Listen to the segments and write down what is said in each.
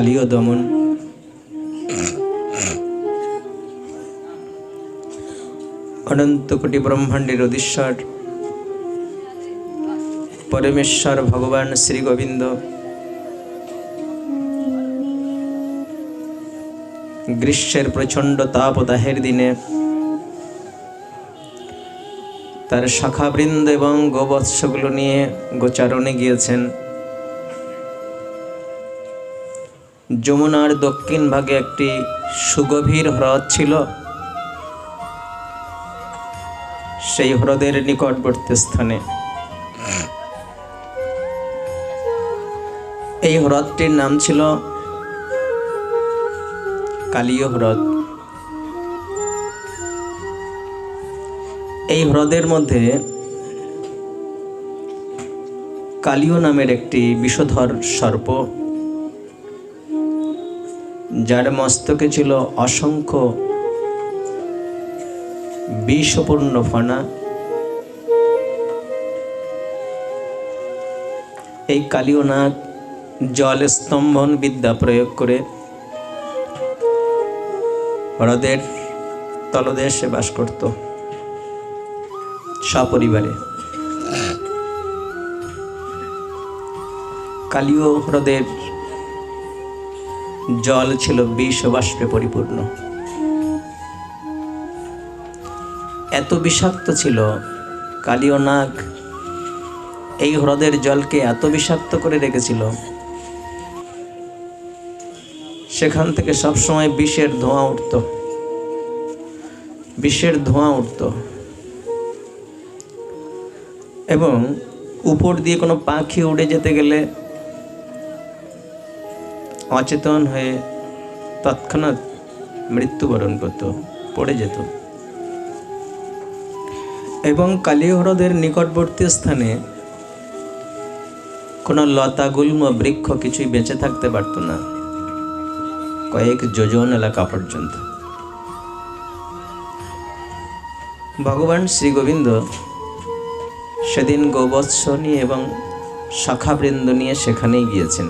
কালীয় দমন। অনন্ত কোটি ব্রহ্মাণ্ডের অধীশ্বর পরমেশ্বর ভগবান শ্রী গোবিন্দ গ্রীষ্মের প্রচণ্ড তাপদাহের দিনে তার শাখাবৃন্দ এবং গোবৎসগুলো নিয়ে গোচারণে গিয়েছেন। যমুনার দক্ষিণ ভাগে একটি সুগভীর হ্রদ ছিল। সেই হ্রদের নিকটবর্তী স্থানে এই হ্রদটির নাম ছিল কালীয় হ্রদ। এই হ্রদের মধ্যে কালীয় নামের একটি বিষধর সর্প, যার মস্তকে ছিল অসংখ্য বিষপূর্ণ ফণা। এই কালীয় নাগ জল স্তম্ভন বিদ্যা প্রয়োগ করে হ্রদের তলদেশে বাস করত সপরিবারে। কালীয় হ্রদের জল ছিল বিষ বাষ্পে পরিপূর্ণ। এত বিষাক্ত ছিল কালীয় নাগ এই হ্রদের জলকে এত বিষাক্ত করে রেখেছিল, সেখান থেকে সবসময় বিষের ধোঁয়া উঠত, বিষের ধোঁয়া উঠত। এবং উপর দিয়ে কোনো পাখি উড়ে যেতে গেলে অচেতন হয়ে তৎক্ষণাৎ মৃত্যুবরণ করত, পড়ে যেত। এবং কালীয় হ্রদের নিকটবর্তী স্থানে কোনো লতা গুল্ম বৃক্ষ কিছুই বেঁচে থাকতে পারত না, কয়েক যোজন এলাকা পর্যন্ত। ভগবান শ্রী গোবিন্দ সেদিন গোবৎস নিয়ে এবং শাখাবৃন্দ নিয়ে সেখানেই গিয়েছেন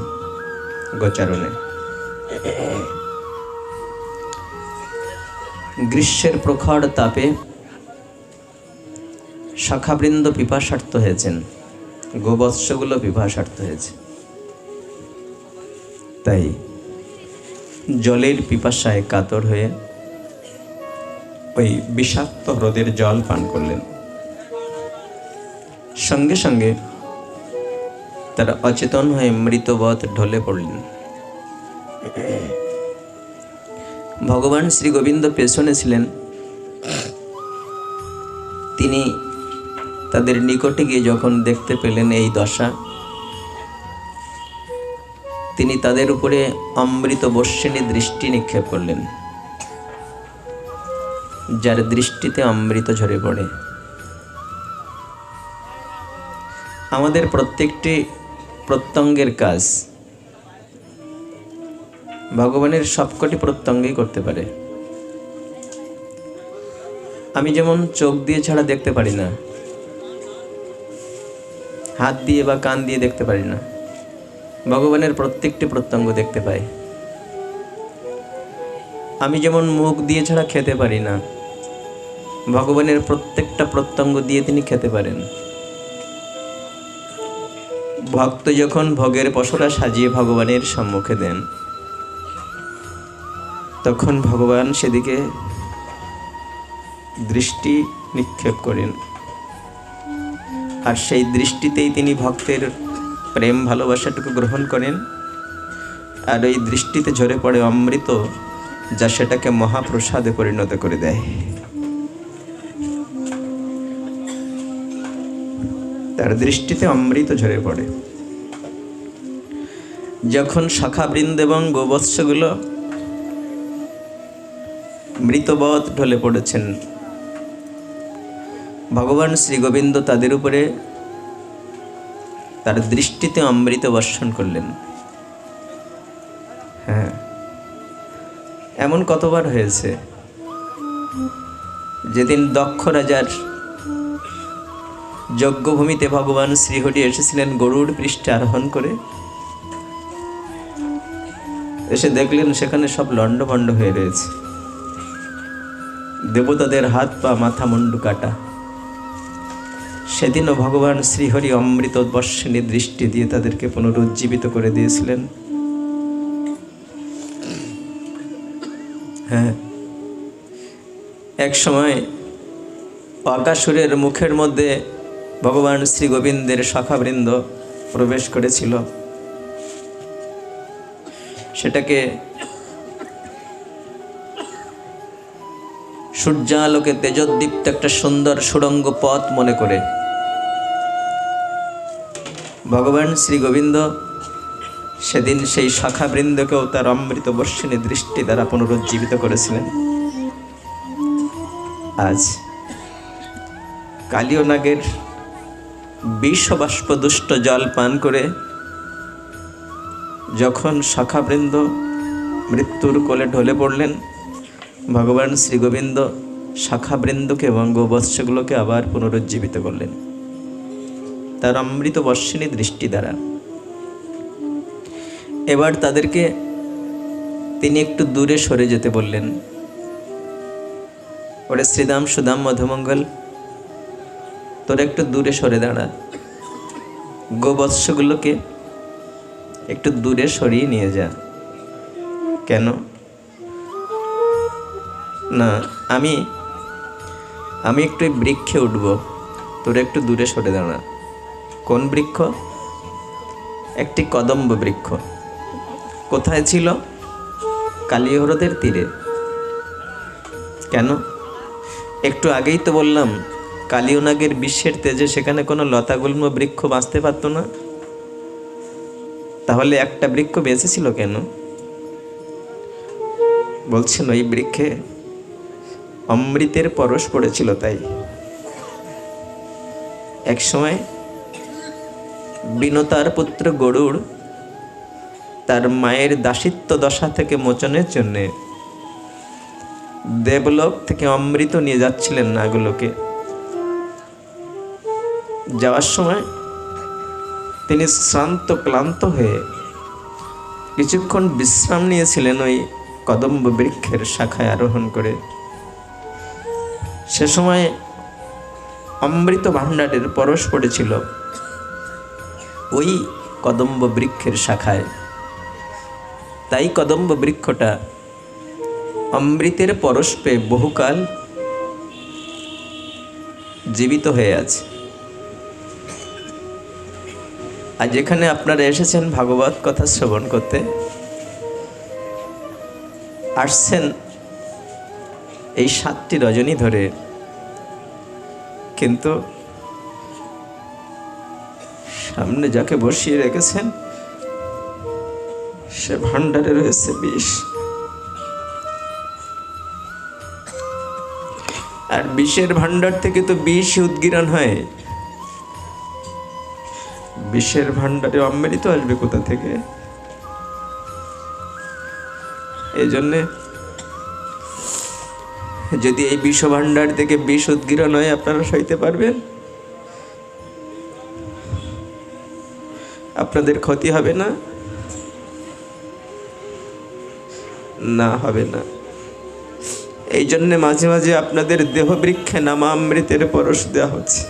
গোচারণে। গ্রীষ্মের প্রখর তাপে শাখাবৃন্দ পিপাসার্ত হয়েছেন, গোবৎসগুলো পিপাসার্ত হয়েছে, তাই জলের পিপাসায় কাতর হয়ে ওই বিষাক্ত হ্রদের জল পান করলেন। সঙ্গে সঙ্গে তারা অচেতন হয়ে মৃতবৎ ঢলে পড়লেন। ভগবান শ্রী গোবিন্দ পেছনে ছিলেন। তিনি তাদের নিকটে গিয়ে যখন দেখতে পেলেন এই দশা, তিনি তাদের উপরে অমৃত বর্ষিণী দৃষ্টি নিক্ষেপ করলেন, যার দৃষ্টিতে অমৃত ঝরে পড়ে। আমাদের প্রত্যেকটি প্রত্যঙ্গের কাজ ভগবানের সবকটি প্রত্যঙ্গই করতে পারে। আমি যেমন চোখ দিয়ে ছাড়া দেখতে পারি না, হাত দিয়ে বা কান দিয়ে দেখতে পারি না, ভগবানের প্রত্যেকটি প্রত্যঙ্গ দেখতে পাই। আমি যেমন মুখ দিয়ে ছাড়া খেতে পারি না, ভগবানের প্রত্যেকটা প্রত্যঙ্গ দিয়ে তিনি খেতে পারেন। ভক্ত যখন ভোগের পসরা সাজিয়ে ভগবানের সম্মুখে দেন, তখন ভগবান সেদিকে দৃষ্টি নিক্ষেপ করেন, আর সেই দৃষ্টিতেই তিনি ভক্তের প্রেম ভালোবাসাটুকু গ্রহণ করেন। আর ওই দৃষ্টিতে ঝরে পড়ে অমৃত, যা সেটাকে মহাপ্রসাদে পরিণত করে দেয়। তার দৃষ্টিতে অমৃত ঝরে পড়ে। যখন শাখাবৃন্দ এবং গোবৎসগুলো মৃতবৎ ঢলে পড়েছেন, ভগবান শ্রী গোবিন্দ তাদের উপরে তার দৃষ্টিতে অমৃত বর্ষণ করলেন। হ্যাঁ, এমন কতবার হয়েছে। যেদিন দক্ষ রাজার যজ্ঞভূমিতে ভগবান শ্রীহরি এসেছিলেন গরুড় পৃষ্ঠে আরোহণ করে, এসে দেখলেন সেখানে সব লণ্ডভণ্ড হয়ে রয়েছে, দেবতাদের হাত পা মাথা মুন্ডু কাটা। সেদিনও ভগবান শ্রীহরি অমৃত বর্ষিণী দৃষ্টি দিয়ে তাদেরকে পুনরুজ্জীবিত করে দিয়েছিলেন। হ্যাঁ, এক সময় অকাসুরের মুখের মধ্যে ভগবান শ্রী গোবিন্দের শাখাবৃন্দ প্রবেশ করেছিল। সেটাকে সূর্যালোকে তেজোদ্দীপ্ত একটা সুন্দর সুড়ঙ্গ পথ মনে করে ভগবান শ্রী গোবিন্দ সেদিন সেই শাখাবৃন্দকেও তার অমৃত বর্ষিণী দৃষ্টি দ্বারা পুনরুজ্জীবিত করেছিলেন। আজ কালীয় নাগের বিষবাষ্প দুষ্ট জল পান করে যখন শাখাবৃন্দ মৃত্যুর কোলে ঢলে পড়লেন, ভগবান শ্রী গোবিন্দ শাখাবৃন্দকে এবং গোবৎসগুলোকে আবার পুনরুজ্জীবিত করলেন তার অমৃত বর্ষিণী দৃষ্টি দ্বারা। এবার তাদেরকে তিনি একটু দূরে সরে যেতে বললেন। ওরে শ্রীদাম সুদাম মধুমঙ্গল, তোরা একটু দূরে সরে দাঁড়া, গোবৎসগুলোকে একটু দূরে সরিয়ে নিয়ে যা। কেন? না, আমি একটু বৃক্ষে উঠব, তোরা একটু দূরে সরে দাঁড়া। কোন বৃক্ষ? একটি কদম্ব বৃক্ষ। কোথায় ছিল? কালীয় হ্রদের তীরে। কেন? একটু আগেই তো বললাম কালীয় নাগের বিশ্বের তেজে সেখানে কোনো লতাগুল্ম বৃক্ষ বাঁচতে পারত না। তাহলে একটা বৃক্ষ বেঁচেছিল কেন? বলছেন ওই বৃক্ষে অমৃতের পরশ পড়েছিল, তাই। এক সময় বিনতার পুত্র গরুড় তার মায়ের দাসিত্ব দশা থেকে মোচনের জন্যে দেবলোক থেকে অমৃত নিয়ে যাচ্ছিলেন নাগলোকে। যাওয়ার সময় তিনি শ্রান্ত ক্লান্ত হয়ে কিছুক্ষণ বিশ্রাম নিয়েছিলেন ওই কদম্ব বৃক্ষের শাখায় আরোহণ করে। সে সময় অমৃত ভাণ্ডারের পরশ পড়েছিল ওই কদম্ব বৃক্ষের শাখায়। তাই কদম্ব বৃক্ষটা অমৃতের পরশ পেয়ে বহুকাল জীবিত হয়ে আছে। আজ এখানে আপনারা এসেছেন ভাগবত কথা শ্রবণ করতে, আসছেন এই 7টি রজনী ধরে, কিন্তু সামনে যাকে বসিয়ে রেখেছেন সে ভাণ্ডারে রয়েছে বিষ। আর বিষের ভাণ্ডার থেকে তো বিষ উদ্গীরণ হয়। বিষের ভাণ্ডারে অমৃত আসবে কোথা থেকে? এই জন্যে যদি এই বিষ ভাণ্ডার থেকে বিষ উদ্গীরণ হয় আপনারা সইতে পারবেন? আপনাদের ক্ষতি হবে না? না, হবে না। এই জন্যে মাঝে মাঝে আপনাদের দেহবৃক্ষে নামামৃতের পরশ দেওয়া হচ্ছে।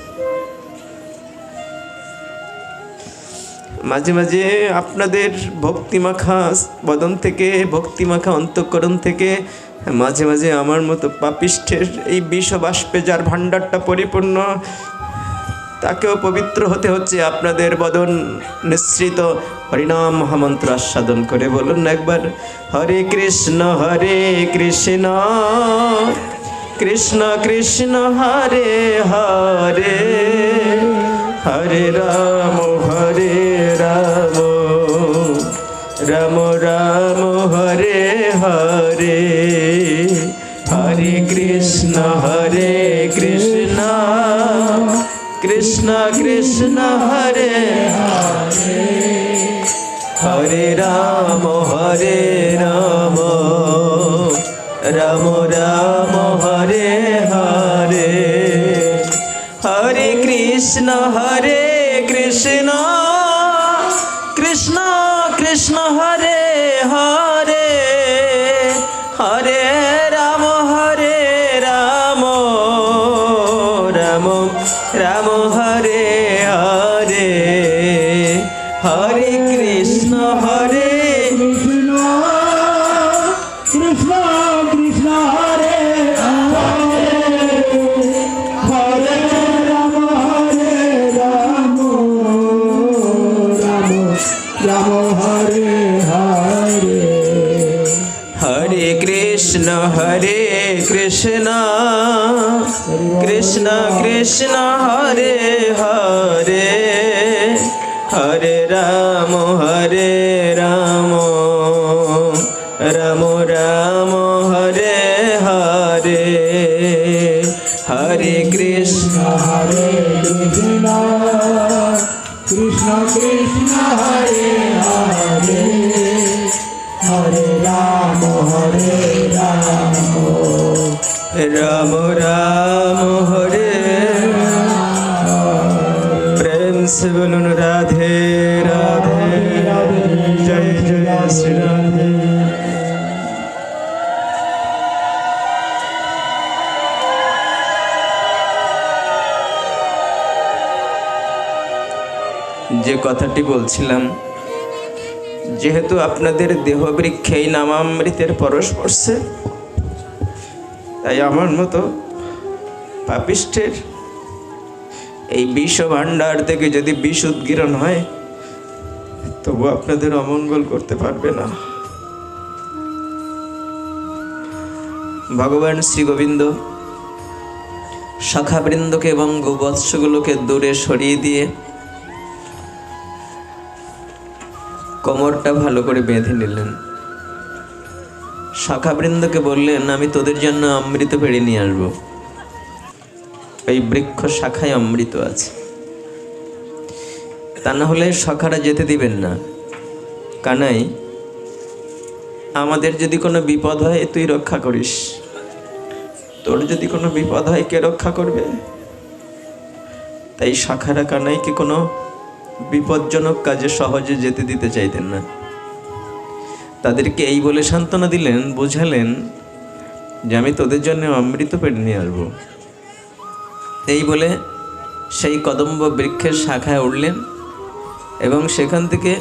মাঝে মাঝে আপনাদের ভক্তিমাখা বদন থেকে, ভক্তিমাখা অন্তঃকরণ থেকে মাঝে মাঝে আমার মতো পাপিষ্ঠের এই বিষ বাষ্পে যার ভাণ্ডারটা পরিপূর্ণ, তাকেও পবিত্র হতে হচ্ছে আপনাদের বদন নিঃসৃত হরিনাম মহামন্ত্র আস্বাদন করে। বলুন একবার, হরে কৃষ্ণ কৃষ্ণ কৃষ্ণ হরে হরে, হরে রাম রাম রাম হরে হরে, হরে কৃষ্ণ কৃষ্ণ কৃষ্ণ হরে হরে, হরে রাম রাম রাম হরে হরে, হরে কৃষ্ণ কৃষ্ণ কৃষ্ণ কৃষ্ণ হরে হরে, কৃষ্ণ হরে কৃষ্ণ কৃষ্ণ কৃষ্ণ হরে হরে হরে রাম রাম রাম হরে হরে হরে কৃষ্ণ কৃষ্ণ কৃষ্ণ হরে হরে হরে রাম রাম রাম হরে প্রেম से बोलুন রাধে রাধে জয় জয় শ্রী রাধে। যে কথাটি বলছিলাম, যেহেতু আপনাদের দেহবৃক্ষে এই নামামৃতের পরশ পড়ছে, তাই আমার মতো পাপিষ্ঠের এই বিষ ভাণ্ডার থেকে যদি বিষ উদ্গীরণ হয়, তবু আপনাদের অমঙ্গল করতে পারবে না। ভগবান শ্রী গোবিন্দ শাখাবৃন্দকে এবং গোবৎসগুলোকে দূরে সরিয়ে দিয়ে কোমরটা ভালো করে বেঁধে নিলেন। শাখাবৃন্দকে বললেন, আমি তোদের জন্য অমৃত পেড়ে নিয়ে আসবো। এই বৃক্ষ শাখায় অমৃত আছে, তা না হলে শাখারা যেতে দিবেন না। কানাই, আমাদের যদি কোনো বিপদ হয় তুই রক্ষা করিস, তোর যদি কোনো বিপদ হয় কে রক্ষা করবে? তাই শাখারা কানাইকে কোনো বিপজ্জনক কাজে সহজে যেতে দিতে চাইতেন না। তাদেরকে এই বলে সান্ত্বনা দিলেন, বোঝালেন যে আমি তোদের জন্য অমৃত পেড়ে নিয়ে আসবো। এই বলে সেই কদম্ব বৃক্ষের শাখায় উঠলেন এবং সেখান থেকে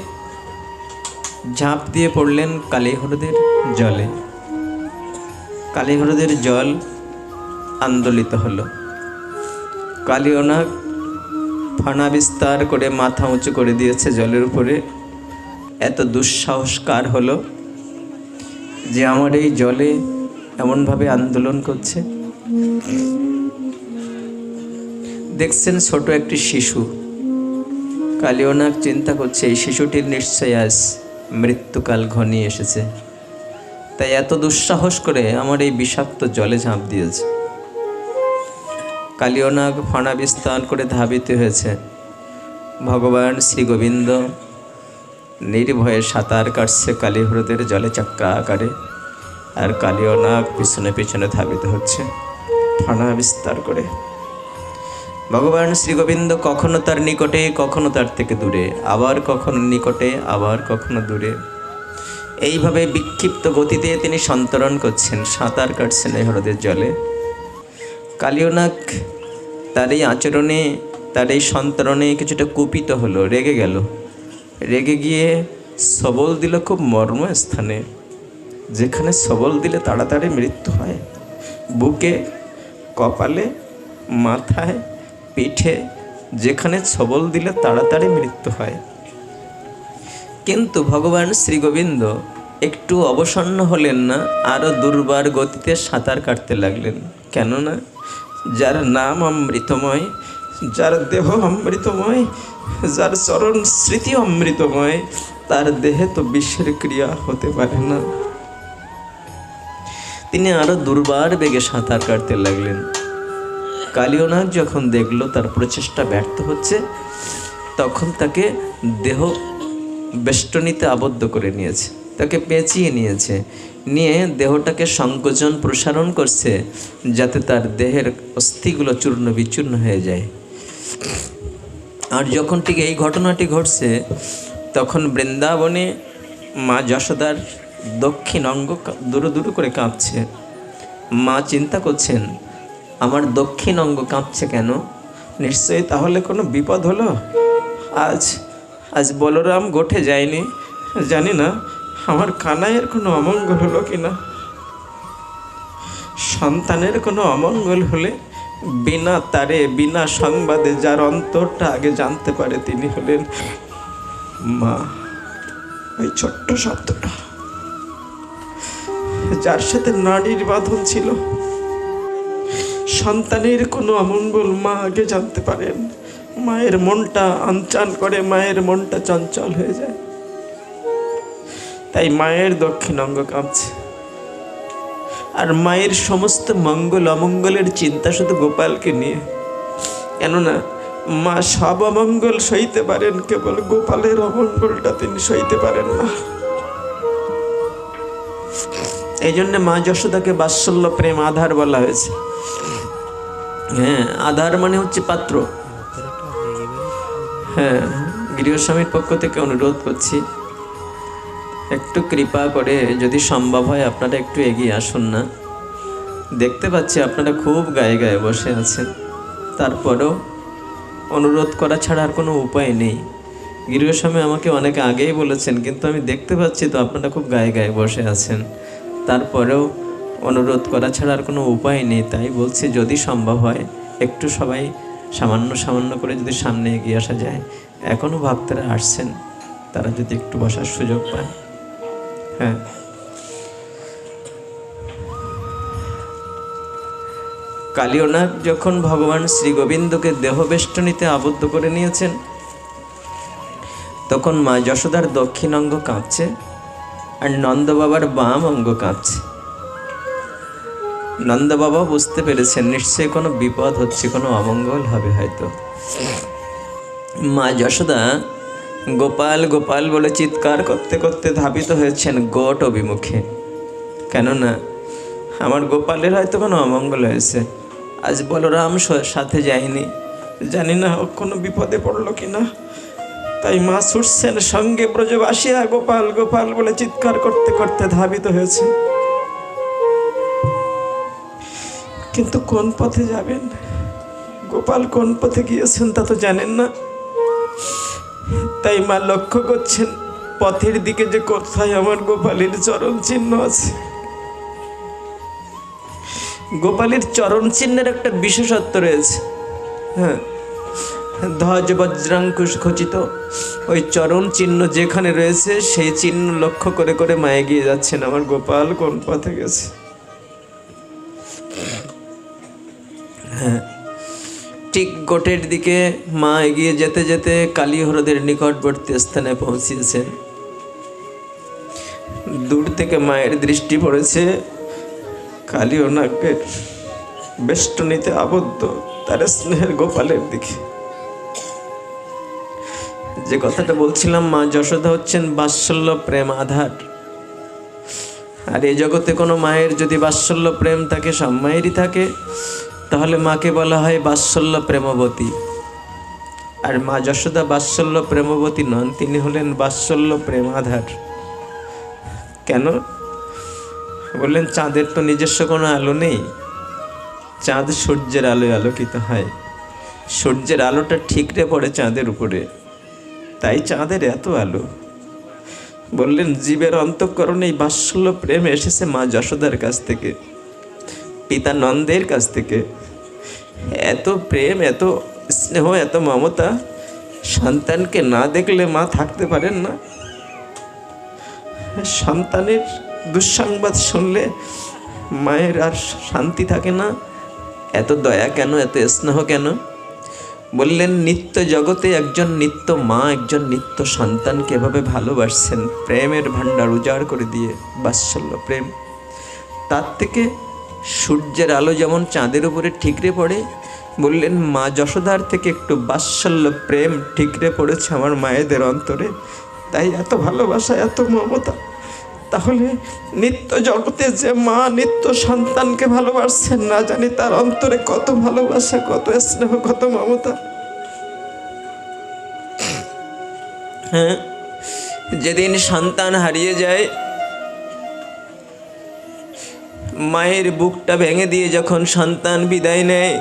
ঝাঁপ দিয়ে পড়লেন কালীহ্রদের জলে। কালীহ্রদের জল আন্দোলিত হলো। কালীনাগ ফানা বিস্তার করে মাথা উঁচু করে দিয়েছে জলের উপরে। এত দুঃসাহস কার হলো যে আমার এই জলে এমনভাবে আন্দোলন করছে? দেখছেন ছোট একটি শিশু। কালীনাগ চিন্তা করছে এই শিশুটির নিশ্চয় আজ মৃত্যুকাল ঘনিয়ে এসেছে, তাই এত দুঃসাহস করে আমার এই বিষাক্ত জলে ঝাঁপ দিয়েছে। কালীনাগ ফানা বিস্তার করে ধাবিত হয়েছে। ভগবান শ্রী গোবিন্দ নির্ভয়ে সাঁতার কাটছে কালীহ্রদের জলে চক্রা আকারে, আর কালীনাগ পিছনে পিছনে ধাবিত হচ্ছে ফানা বিস্তার করে। ভগবান শ্রী গোবিন্দ কখনো তার নিকটে, কখনো তার থেকে দূরে, আবার কখনো নিকটে, আবার কখনো দূরে, এইভাবে বিক্ষিপ্ত গতিতে তিনি সন্তরণ করছেন, সাঁতার কাটছেন এই হ্রদের জলে। কালীনাগ তার এই আচরণে, তার এই সন্তরণে কিছুটা কুপিত হলো, রেগে গেল। রেগে গিয়ে সবল দিল খুব মর্মস্থানে, যেখানে সবল দিলে তাড়াতাড়ি মৃত্যু হয়। বুকে, কপালে, মাথায়, পিঠে, যেখানে সবল দিলে তাড়াতাড়ি মৃত্যু হয়। কিন্তু ভগবান শ্রী গোবিন্দ একটু অবসন্ন হলেন না, আরও দুর্বার গতিতে সাঁতার কাটতে লাগলেন। কেননা যার নাম অমৃতময়, যার দেহ অমৃতময়, যার চরণ স্মৃতি অমৃতময়, তার দেহে তো বিষের ক্রিয়া হতে পারে না। তিনি আরো দুর্বার বেগে সাঁতার কাটতে লাগলেন। কালীনাগ যখন দেখলো তার প্রচেষ্টা ব্যর্থ হচ্ছে, তখন তাকে দেহ বেষ্টনীতে আবদ্ধ করে নিয়েছে, তাকে পেঁচিয়ে নিয়েছে, নিয়ে দেহটাকে সংকোচন প্রসারণ করছে, যাতে তার দেহের অস্থিগুলো চূর্ণ বিচূর্ণ হয়ে যায়। আর যখন ঠিক এই ঘটনাটি ঘটছে, তখন বৃন্দাবনে মা যশোদার দক্ষিণ অঙ্গ দুরু দুরু করে কাঁপছে। মা চিন্তা করছেন, আমার দক্ষিণ অঙ্গ কাঁপছে কেন? নিশ্চয়ই তাহলে কোনো বিপদ হলো। আজ বলরাম গোঠে যায়নি, জানি না আমার কানাইয়ের কোনো অমঙ্গল হলো কিনা। সন্তানের কোনো অমঙ্গল হলে বিনা তারে, বিনা সংবাদে যার অন্তরটা আগে জানতে পারে তিনি হলেন মা। ওই ছোট্ট শব্দটা যার সাথে নারীর বাঁধন ছিল, সন্তানের কোনো অমঙ্গল মা আগে জানতে পারেন। মায়ের মনটা আনচান করে, মায়ের মনটা চঞ্চল হয়ে যায়। তাই মায়ের দক্ষিণ অঙ্গ কাঁপছে, আর মায়ের সমস্ত মঙ্গল অমঙ্গলের চিন্তা শুধু গোপালকে নিয়ে। কেননা মা সব অমঙ্গল সইতে পারেন, কেবল গোপালের অমঙ্গলটা তিনি সইতে পারেন না। এই জন্য মা যশোদাকে বাৎসল্য প্রেম আধার বলা হয়েছে। হ্যাঁ, আধার মানে হচ্ছে পাত্র। হ্যাঁ, গৃহস্বামীর পক্ষ থেকে অনুরোধ করছি, একটু কৃপা করে যদি সম্ভব হয় আপনারা একটু এগিয়ে আসুন না। দেখতে পাচ্ছি আপনারা খুব গায়ে গায়ে বসে আছেন, তারপরেও অনুরোধ করা ছাড়া আর কোনো উপায় নেই। গৃহস্বামী আমাকে অনেক আগেই বলেছেন, কিন্তু আমি দেখতে পাচ্ছি তো আপনারা খুব গায়ে গায়ে বসে আছেন, তারপরেও অনুরোধ করা ছাড়া আর কোনো উপায় নেই। তাই বলছি যদি সম্ভব হয় একটু সবাই সামান্য সামান্য করে যদি সামনে এগিয়ে আসা যায়। এখনও ভক্তরা আসছেন, তারা যদি একটু বসার সুযোগ পায়। হ্যাঁ, কালীনাগ যখন ভগবান শ্রী গোবিন্দকে দেহবেষ্টনীতে আবদ্ধ করে নিয়েছেন, তখন মা যশোদার দক্ষিণ অঙ্গ কাঁপছে আর নন্দ বাবার বাম অঙ্গ কাঁপছে। নন্দ বাবা বুঝতে পেরেছেন নিশ্চয়ই কোনো বিপদ হচ্ছে, কোনো অমঙ্গল হবে হয়তো। মা যশোদা গোপাল গোপাল বলে চিৎকার করতে করতে ধাবিত হয়েছেন গোট অভিমুখে। কেননা আমার গোপালের হয়তো কোনো অমঙ্গল হয়েছে। আজ বলরাম সাথে যায়নি, জানি না কোনো বিপদে পড়লো কিনা। তাই মা ছুটছেন সঙ্গে ব্রজবাসীরা, গোপাল গোপাল বলে চিৎকার করতে করতে ধাবিত হয়েছে। কিন্তু কোন পথে যাবেন, গোপাল কোন পথে গিয়েছেন তা তো জানেন না। তাই মা লক্ষ্য করছেন পথের দিকে যে কোথায় আমার গোপালের চরণ চিহ্ন আছে। গোপালের চরণ চিহ্নের একটা বিশেষত্ব রয়েছে। হ্যাঁ, ধ্বজ বজ্রাঙ্কুশ খচিত ওই চরণ চিহ্ন যেখানে রয়েছে সেই চিহ্ন লক্ষ্য করে করে মা এগিয়ে যাচ্ছেন আমার গোপাল কোন পথে গেছে। হ্যাঁ, ঠিক গোটের দিকে মা এগিয়ে যেতে যেতে কালী হ্রদের নিকটবর্তী স্থানে পৌঁছিয়েছেন। দূর থেকে মায়ের দৃষ্টি পড়েছে কালীনাগের বেষ্টনীতে আবদ্ধ তার স্নেহের গোপালের দিকে। যে কথাটা বলছিলাম, মা যশোদা হচ্ছেন বাৎসল্য প্রেম আধার। আর এই জগতে কোনো মায়ের যদি বাৎসল্য প্রেম থাকে, সব মায়েরই থাকে, তাহলে মাকে বলা হয় বাৎসল্য প্রেমবতী। আর মা যশোদা বাৎসল্য প্রেমবতী নন, তিনি হলেন বাৎসল্য প্রেম আধার। কেন বললেন? চাঁদের তো নিজস্ব কোনো আলো নেই, চাঁদ সূর্যের আলোয় আলোকিত হয়। সূর্যের আলোটা ঠিকরে পড়ে চাঁদের উপরে, তাই চাঁদের এত আলো। বললেন জীবের অন্তঃকরণে এই বাৎসল্য প্রেম এসেছে মা যশোদার কাছ থেকে, পিতা নন্দের কাছ থেকে। এত প্রেম, এত স্নেহ, এত মমতা, সন্তানকে না দেখলে মা থাকতে পারেন না। সন্তানের দুঃসংবাদ শুনলে মায়ের আর শান্তি থাকে না। এত দয়া কেন, এত স্নেহ কেন? বললেন নিত্য জগতে একজন নিত্য মা, একজন নিত্য সন্তানকে এভাবে ভালোবাসছেন, প্রেমের ভাণ্ডার উজাড় করে দিয়ে, বাৎসল্য প্রেম। তার থেকে সূর্যের আলো যেমন চাঁদের উপরে ঠিকরে পড়ে, বললেন মা যশোদার থেকে একটু বাৎসল্য প্রেম ঠিকরে পড়েছে আমার মায়েদের অন্তরে, তাই এত ভালোবাসা, এত মমতা। তাহলে নিত্য জগতে যে মা নিত্য সন্তানকে ভালোবাসছেন, না জানি তার অন্তরে কত ভালোবাসা, কত স্নেহ, কত মমতা। হ্যাঁ, যেদিন সন্তান হারিয়ে যায়, মায়ের বুকটা ভেঙে দিয়ে যখন সন্তান বিদায় নেয়,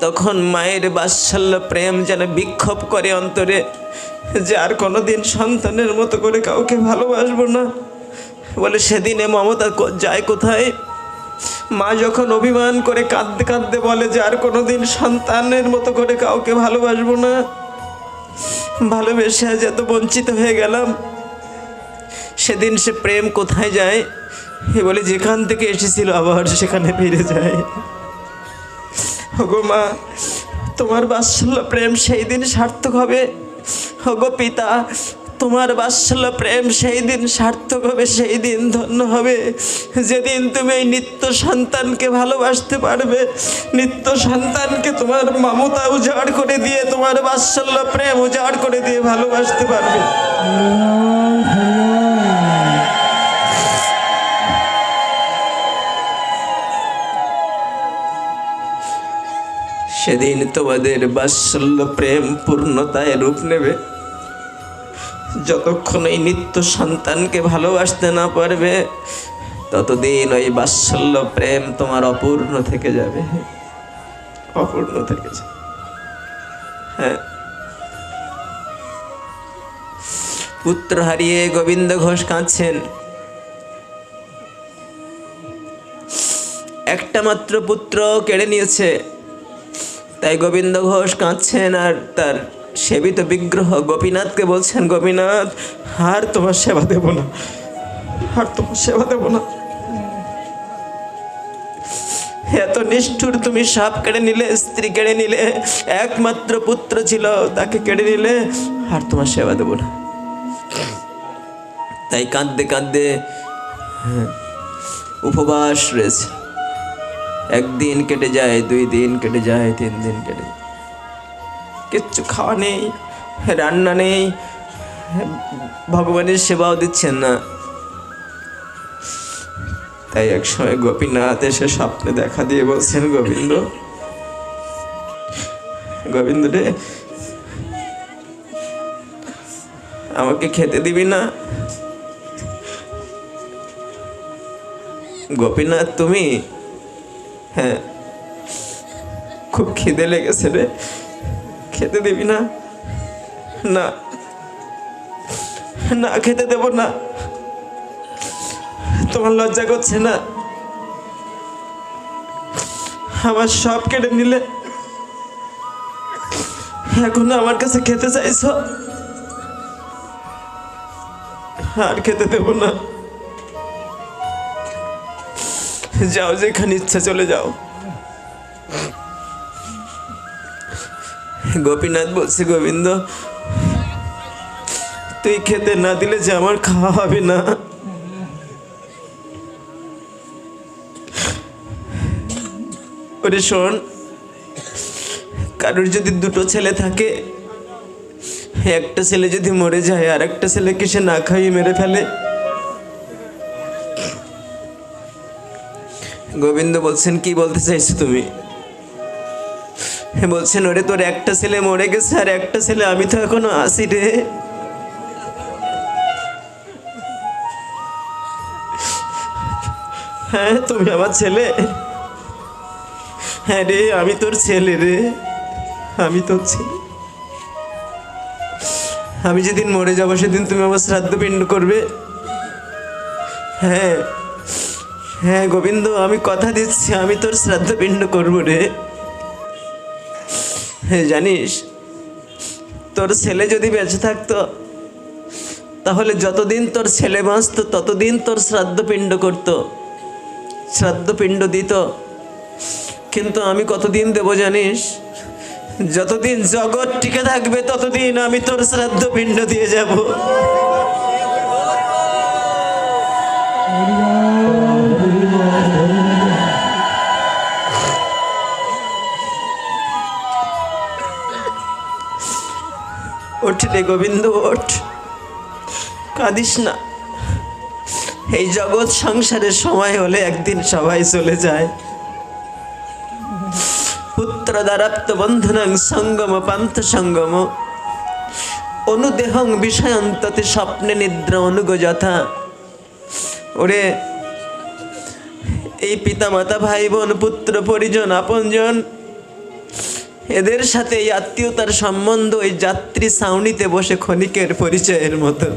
তখন মায়ের বাৎসল্য প্রেম যেন বিক্ষোভ করে অন্তরে, যে আর কোনোদিন সন্তানের মতো করে কাউকে ভালোবাসবো না। বলে সেদিনে মমতা যায় কোথায়? মা যখন অভিমান করে কাঁদতে কাঁদতে বলে যে আর কোনোদিন সন্তানের মতো করে কাউকে ভালোবাসবো না, ভালোবেসে আজ এত বঞ্চিত হয়ে গেলাম, সেদিন সে প্রেম কোথায় যায়? এ বলে যেখান থেকে এসেছিল আবার সেখানে ফিরে যায়। ওগো মা, তোমার বাৎসল্য প্রেম সেই দিন সার্থক হবে। ওগো পিতা, তোমার বাৎসল্য প্রেম সেই দিন সার্থক হবে, সেই দিন ধন্য হবে যেদিন তুমি এই নিত্য সন্তানকে ভালোবাসতে পারবে, নিত্য সন্তানকে তোমার মমতা উজাড় করে দিয়ে, তোমার বাৎসল্য প্রেম উজাড় করে দিয়ে ভালোবাসতে পারবে। সেদিন তোমাদের বাৎসল্য প্রেম পূর্ণতায় রূপ নেবে। যতক্ষণ এই নিত্য সন্তানকে ভালোবাসতে না পারবে, ততদিন ওই বাৎসল্য প্রেম তোমার অপূর্ণ থেকে যাবে, অপূর্ণ থেকে যাবে। হ্যাঁ, পুত্র হারিয়ে গোবিন্দ ঘোষ কাঁদছেন। একটা মাত্র পুত্র কেড়ে নিয়েছে, তাই গোবিন্দ ঘোষ কাঁদছেন। আর তার সেবিত বিগ্রহ গোপীনাথকে বলছেন, গোপীনাথ, আর তোমার সেবা দেব না, আর তোমার সেবা দেব না। এত নিষ্ঠুর তুমি, সব কেড়ে নিলে, স্ত্রী কেড়ে নিলে, একমাত্র পুত্র ছিল তাকে কেড়ে নিলে, আর তোমার সেবা দেব না। তাই কাঁদতে কাঁদতে উপবাস রয়েছে। একদিন কেটে যায়, 2 দিন কেটে যায়, 3 দিন কেটে যায়, কিচ্ছু খাওয়া নেই, রান্না নেই, ভগবানের সেবাও দিচ্ছেন না। তাই এক সময় গোপীনাথ এসে স্বপ্নে দেখা দিয়ে বলছেন, গোবিন্দ, গোবিন্দ রে, আমাকে খেতে দিবি না? গোপীনাথ তুমি? হ্যাঁ, খুব খিদে লেগেছে রে, খেতে দিবি না? না, না, খেতে দেব না। তোমার লজ্জা করছে না? আমার সব কেটে নিলে, এখন আমার কাছে খেতে চাইছো? আর খেতে দেব না। যাও, যেখানে ইচ্ছা চলে যাও। গোপীনাথ বলছে, গোবিন্দ, তুই খেতে না দিলে যে আমার খাওয়া হবে না। ওরে শোন, কারোর যদি 2টো ছেলে থাকে, একটা ছেলে যদি মরে যায়, আর একটা ছেলেকে সে না খাইয়ে মেরে ফেলে। গোবিন্দ বলছেন, কি বলতে চাইছো তুমি? বলছেন, ওরে তোর একটা ছেলে মরে গেছে, আর একটা ছেলে আমি তো এখনো আছি রে। হ্যাঁ, তুমি আমার ছেলে। হ্যাঁ রে, আমি তোর ছেলে রে, আমি তোর ছেলে। আমি যেদিন মরে যাবো সেদিন তুমি আমার শ্রাদ্ধ পিণ্ড করবে। হ্যাঁ, হ্যাঁ গোবিন্দ, আমি কথা দিচ্ছি, আমি তোর শ্রাদ্ধ পিণ্ড করবো রে। হ্যাঁ, জানিস, তোর ছেলে যদি বেঁচে থাকতো, তাহলে যতদিন তোর ছেলে বাঁচত ততদিন তোর শ্রাদ্ধ পিণ্ড করতো, শ্রাদ্ধ পিণ্ড দিত। কিন্তু আমি কতদিন দেব জানিস? যতদিন জগৎ টিকে থাকবে ততদিন আমি তোর শ্রাদ্ধ পিণ্ড দিয়ে যাব। ওঠ রে গোবিন্দ, ওঠ, কাঁদিস না। এই জগৎ সংসারের সময় হলে একদিন সবাই চলে যায়। পুত্র দারাপ্ত বন্ধুনাং সঙ্গম পান্থ সঙ্গম অনুদেহং বিষয়ন্ততে স্বপ্নে নিদ্রা অনুগ যথা। ওরে, এই পিতা মাতা ভাই বোন পুত্র পরিজন আপনজন, এদের সাথে এই আত্মীয়তার সম্বন্ধ ওই যাত্রী ছাউনিতে বসে ক্ষণিকের পরিচয়ের মতো।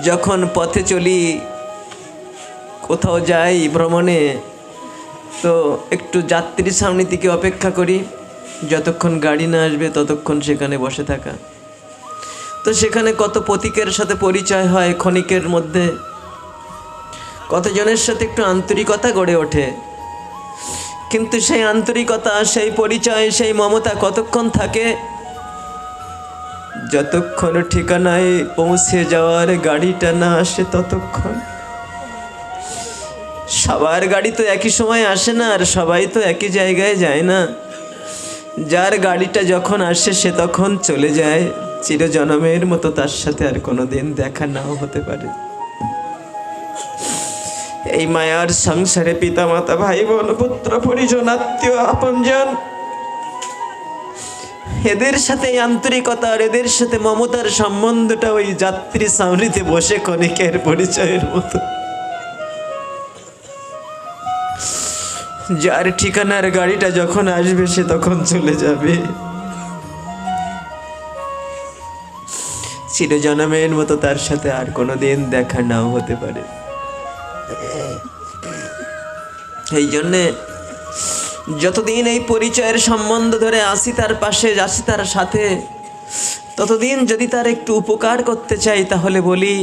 যখন পথে চলি, কোথাও যাই ভ্রমণে, তো একটু যাত্রী ছাউনি থেকে অপেক্ষা করি, যতক্ষণ গাড়ি না আসবে ততক্ষণ সেখানে বসে থাকা। তো সেখানে কত পথিকের সাথে পরিচয় হয় ক্ষণিকের মধ্যে, কতজনের সাথে একটু আন্তরিকতা গড়ে ওঠে, কিন্তু সেই আন্তরিকতা, সেই পরিচয়, সেই মমতা কতক্ষণ থাকে? যতক্ষণ ঠিকানায় পৌঁছে যাওয়ার গাড়িটা না আসে ততক্ষণ। সবার গাড়ি তো একই সময় আসে না, আর সবাই তো একই জায়গায় যায় না। যার গাড়িটা যখন আসে সে তখন চলে যায়, চিরজনমের মতো তার সাথে আর কোনোদিন দেখা নাও হতে পারে। এই মায়ার সংসারে পিতা মাতা, ভাই বোন, পুত্র পরিজন, আত্মীয় আপনজন, এদের সাথে আন্তরিকতা আর এদের সাথে মমতার সম্বন্ধটা ওই যাত্রী ছাউনিতে বসে ক্ষণিকের পরিচয়ের মতো। যার ঠিকানার গাড়িটা যখন আসবে সে তখন চলে যাবে, চিরজনমের মতো তার সাথে আর কোনোদিন দেখা নাও হতে পারে। এই জন্যে যতদিন এই পরিচয়ের সম্বন্ধ ধরে আসি তার পাশে, আসি তার সাথে, ততদিন যদি তার একটু উপকার করতে চাই তাহলে বলি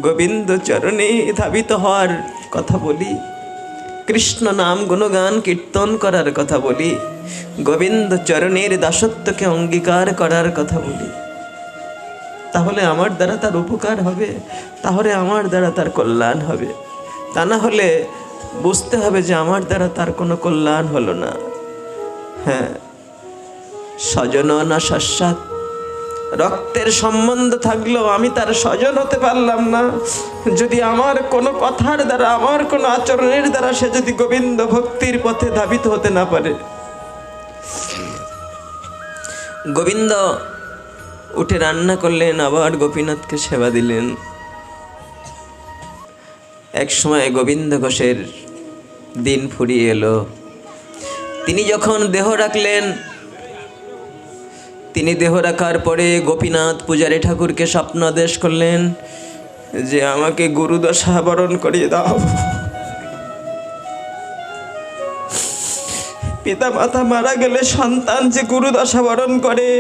গোবিন্দ চরণে ধাবিত হওয়ার কথা বলি, কৃষ্ণ নাম গুণগান কীর্তন করার কথা বলি, গোবিন্দ চরণের দাসত্বকে অঙ্গীকার করার কথা বলি। তাহলে আমার দ্বারা তার উপকার হবে, তাহলে আমার দ্বারা তার কল্যাণ হবে। তা না হলে বুঝতে হবে যে আমার দ্বারা তার কোনো কল্যাণ হলো না। হ্যাঁ, স্বজন না শাশ্বত, রক্তের সম্বন্ধ থাকলেও আমি তার স্বজন হতে পারলাম না যদি আমার কোনো কথার দ্বারা, আমার কোনো আচরণের দ্বারা সে যদি গোবিন্দ ভক্তির পথে ধাবিত হতে না পারে। গোবিন্দ উঠে রান্না করলেন, আবার গোপীনাথকে সেবা দিলেন। এক সময় গোবিন্দ ঘোষের দিন ফুরিয়ে এলো। তিনি যখন দেহ রাখলেন, তিনি দেহ রাখার পরে গোপীনাথ পূজারী ঠাকুরকে স্বপ্নাদেশ করলেন যে আমাকে গুরুদশা বরণ করিয়ে দাও। পিতা মাতা মারা গেলে সন্তান যে গুরুদশা বরণ করে,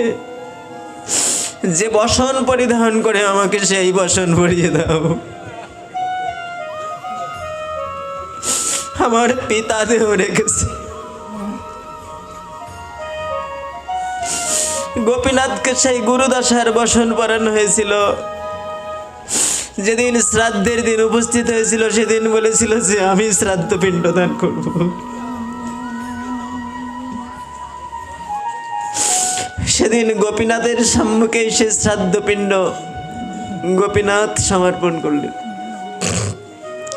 যে বসন পরিধান করে, আমাকে সেই বসন পরিয়ে দাও। আমার পিতা দেহ রেখেছে। গোপীনাথকে সেই গুরুদশার বসন পরানো হয়েছিল। যেদিন শ্রাদ্ধের দিন উপস্থিত হয়েছিল সেদিন বলেছিল যে আমি শ্রাদ্ধ পিণ্ডদান করব। সেদিন গোপীনাথের সম্মুখে সে শ্রাদ্ধ পিণ্ড গোপীনাথ সমর্পণ করলেন।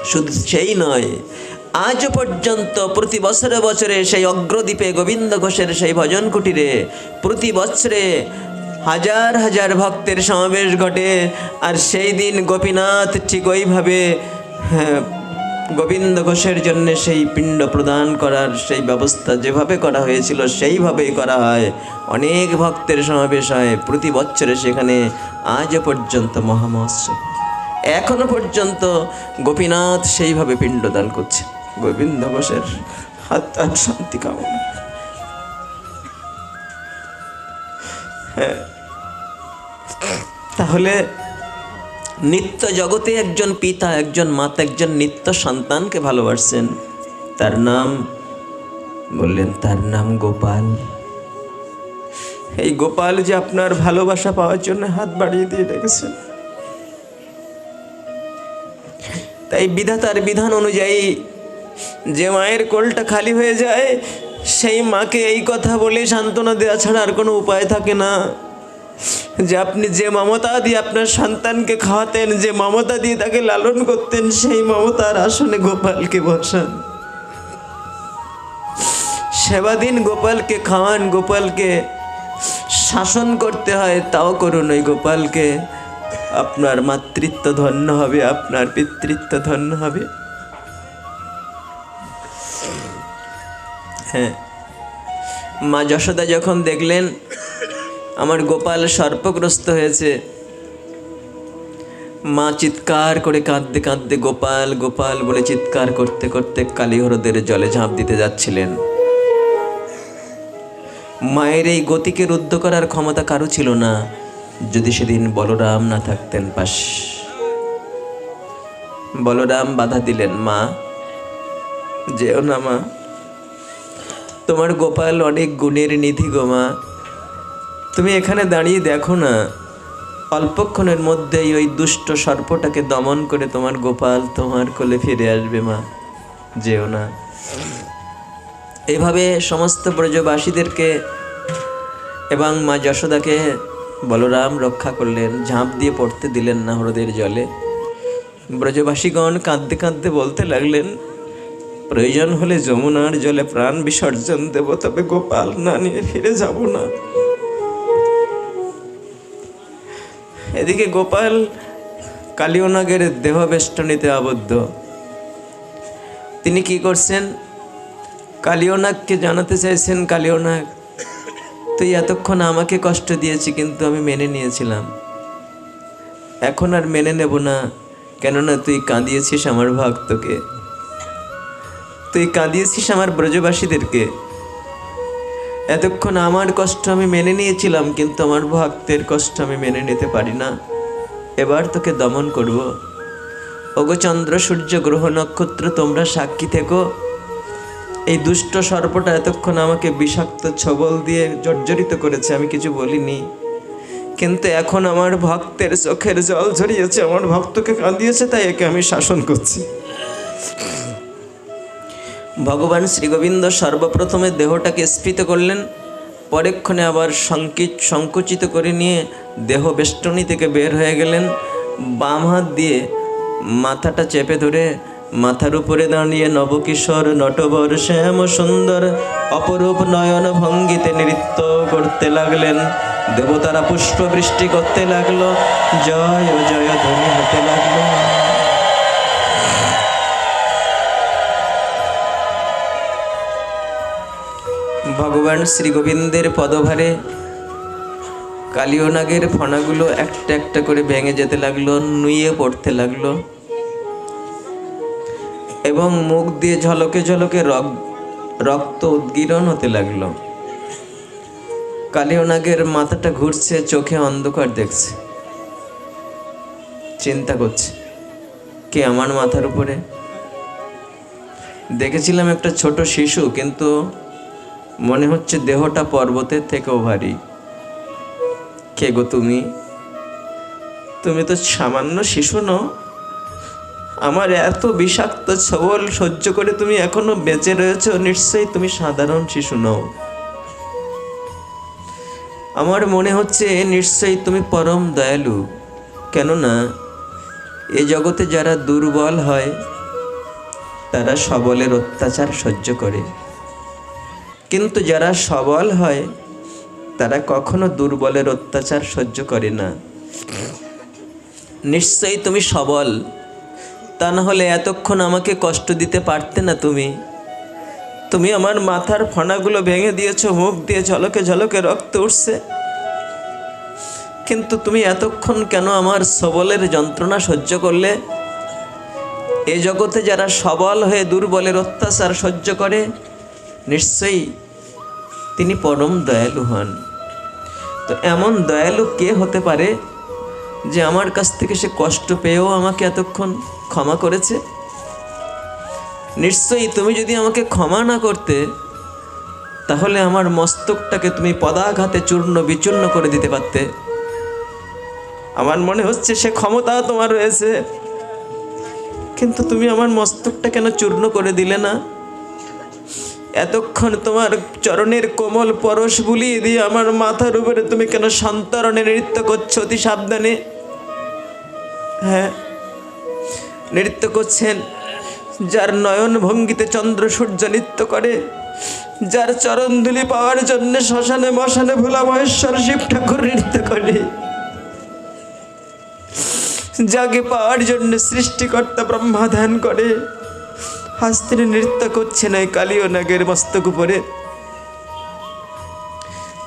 শুধু সেই নয়, আজও পর্যন্ত প্রতি বছরে বছরে সেই অগ্রদ্বীপে গোবিন্দ ঘোষের সেই ভজন কুটিরে প্রতি বছরে হাজার হাজার ভক্তের সমাবেশ ঘটে। আর সেই দিন গোপীনাথ ঠিক ওইভাবে গোবিন্দ ঘোষের জন্য সেই পিণ্ড প্রদান করার সেই ব্যবস্থা যেভাবে করা হয়েছিল সেইভাবেই করা হয়। অনেক ভক্তের সমাবেশ হয় প্রতি বছরে সেখানে, আজও পর্যন্ত মহামহোৎসব। এখনো পর্যন্ত গোপীনাথ সেইভাবে পিণ্ডদান করছে। গোবিন্দ ঘোষের আত্মার শান্তি কামনা। হ্যাঁ, তাহলে নিত্য জগতে একজন পিতা, একজন মাতা, একজন নিত্য সন্তানকে ভালোবাসছেন। তার নাম বললেন, তার নাম গোপাল। এই গোপাল যে আপনার ভালোবাসা পাওয়ার জন্য হাত বাড়িয়ে দিয়ে রেখেছেন। তাই বিধাতার বিধান অনুযায়ী যে মায়ের কোলটা খালি হয়ে যায় সেই মাকে এই কথা বলে সান্ত্বনা দেওয়া ছাড়া আর কোনো উপায় থাকে না যে আপনি যে মমতা দিয়ে আপনার সন্তানকে খাওয়াতেন, যে মমতা দিয়ে তাকে লালন করতেন, সেই মমতার আসনে গোপালকে বসান। সেবা দিন, গোপালকে খাওয়ান, গোপালকে শাসন করতে হয় তাও করুন। ওই গোপালকে আপনার মাতৃত্ব ধন্য হবে, আপনার পিতৃত্ব ধন্য হবে। হ্যাঁ, মা যশোদা যখন দেখলেন আমার গোপাল সর্পগ্রস্ত হয়েছে, মা চিৎকার করে কাঁদতে কাঁদতে গোপাল গোপাল বলে চিৎকার করতে করতে কালীহ্রদের জলে ঝাঁপ দিতে যাচ্ছিলেন। মায়ের এই গতিকে রুদ্ধ করার ক্ষমতা কারো ছিল না, যদি সেদিন বলরাম না থাকতেন পাশ। বলরাম বাধা দিলেন, মা যেও না মা, তোমার গোপাল অনেক গুণের নিধি গো মা, তুমি এখানে দাঁড়িয়ে দেখো না, অল্পক্ষণের মধ্যেই ওই দুষ্ট সর্পটাকে দমন করে তোমার গোপাল তোমার কোলে ফিরে আসবে মা, যেও না। এভাবে সমস্ত ব্রজবাসীদেরকে এবং মা যশোদাকে বলরাম রক্ষা করলেন, ঝাঁপ দিয়ে পড়তে দিলেন না হ্রদের জলে। ব্রজবাসীগণ কাঁদতে কাঁদতে বলতে লাগলেন, প্রয়োজন হলে যমুনার জলে প্রাণ বিসর্জন দেব, তবে গোপাল না নিয়ে ফিরে যাব না। এদিকে গোপাল কালিয়নাগের দেহ বেষ্টনীতে আবদ্ধ। তিনি কি করছেন, কালিয়নাগকে জানাতে চাইছেন, কালিয়নাগ তুই এতক্ষণ আমাকে কষ্ট দিয়েছি, কিন্তু আমি মেনে নিয়েছিলাম, এখন আর মেনে নেব না, কেননা তুই কাঁদিয়েছিস আমার ভক্তকে, তুই কাঁদিয়েছিস আমার ব্রজবাসীদেরকে। এতক্ষণ আমার কষ্ট আমি মেনে নিয়েছিলাম, কিন্তু আমার ভক্তের কষ্ট আমি মেনে নিতে পারি না, এবার তোকে দমন করব। ওগো চন্দ্র সূর্য গ্রহ নক্ষত্র তোমরা সাক্ষী থেকো, এই দুষ্ট সর্পটা এতক্ষণ আমাকে বিষাক্ত ছবল দিয়ে জর্জরিত করেছে, আমি কিছু বলিনি, কিন্তু এখন আমার ভক্তের চোখের জল ঝরিয়েছে, আমার ভক্তকে কাঁদিয়েছে, তাই একে আমি শাসন করছি। ভগবান শ্রীগোবিন্দ সর্বপ্রথমে দেহটাকে স্ফীত করলেন, পরেক্ষণে আবার সংকুচিত করে নিয়ে দেহ বেষ্টনী থেকে বের হয়ে গেলেন। বাম হাত দিয়ে মাথাটা চেপে ধরে মাথার উপরে দাঁড়িয়ে নবকিশোর নটবর শ্যাম সুন্দর অপরূপ নয়ন ভঙ্গিতে নৃত্য করতে লাগলেন। দেবতারা পুষ্পবৃষ্টি করতে লাগলো, জয় জয় ধ্বনি হতে লাগলো। ভগবান শ্রী গোবিন্দের পদভারে কালিয়নাগের ফণাগুলো একটা একটা করে ভেঙে যেতে লাগলো, নুয়ে পড়তে লাগলো, এবং মুখ দিয়ে ঝলকে ঝলকে রক্ত উদ্গীরণ হতে লাগলো। কালিয়নাগের মাথাটা ঘুরছে, চোখে অন্ধকার দেখছে, চিন্তা করছে কে আমার মাথার উপরে। দেখেছিলাম একটা ছোট শিশু, কিন্তু মনে হচ্ছে দেহটা পর্বতের থেকেও ভারী। কে গো তুমি? তুমি তো সামান্য শিশু নও, আমার এত বিষাক্ত ছবল সহ্য করে তুমি এখনো বেঁচে রয়েছো, নিশ্চয়ই তুমি সাধারণ শিশু নও। আমার মনে হচ্ছে নিশ্চয়ই তুমি পরম দয়ালু, কেননা এ জগতে যারা দুর্বল হয় তারা সবলের অত্যাচার সহ্য করে, কিন্তু যারা সবল হয় তারা কখনো দুর্বলের অত্যাচার সহ্য করে না। নিশ্চয়ই তুমি সবল, তা না হলে এতক্ষণ আমাকে কষ্ট দিতে পারতে না। তুমি আমার মাথার ফণাগুলো ভেঙে দিয়েছো, মুখ দিয়ে ঝলকে ঝলকে রক্ত উঠছে, কিন্তু তুমি এতক্ষণ কেন আমার সবলের যন্ত্রণা সহ্য করলে? এ জগতে যারা সবল হয়ে দুর্বলের অত্যাচার সহ্য করে নিশ্চয়ই তিনি পরম দয়ালু হন। তো এমন দয়ালু কে হতে পারে যে আমার কাছ থেকে সে কষ্ট পেয়েও আমাকে এতক্ষণ ক্ষমা করেছে? নিশ্চয়ই তুমি যদি আমাকে ক্ষমা না করতে, তাহলে আমার মস্তকটাকে তুমি পদাঘাতে চূর্ণ বিচূর্ণ করে দিতে পারতে। আমার মনে হচ্ছে সে ক্ষমতা তোমার রয়েছে, কিন্তু তুমি আমার মস্তকটা কেন চূর্ণ করে দিলে না? এতক্ষণ তোমার চরণের কোমল পরশ বুলিয়ে দিয়ে আমার মাথার উপরে তুমি কেন সন্তরণে নৃত্য করছো অতি সাবধানে? হ্যাঁ, নৃত্য করছেন যার নয়ন ভঙ্গিতে চন্দ্র সূর্য নৃত্য করে, যার চরণ ধুলি পাওয়ার জন্য শ্মশানে মশানে ভোলা মহেশ্বর শিব ঠাকুর নৃত্য করে, যাকে পাওয়ার জন্য সৃষ্টিকর্তা ব্রহ্মা ধ্যান করে। আজ তিনি নৃত্য করছেন এই কালিয়নাগের মস্তক উপরে।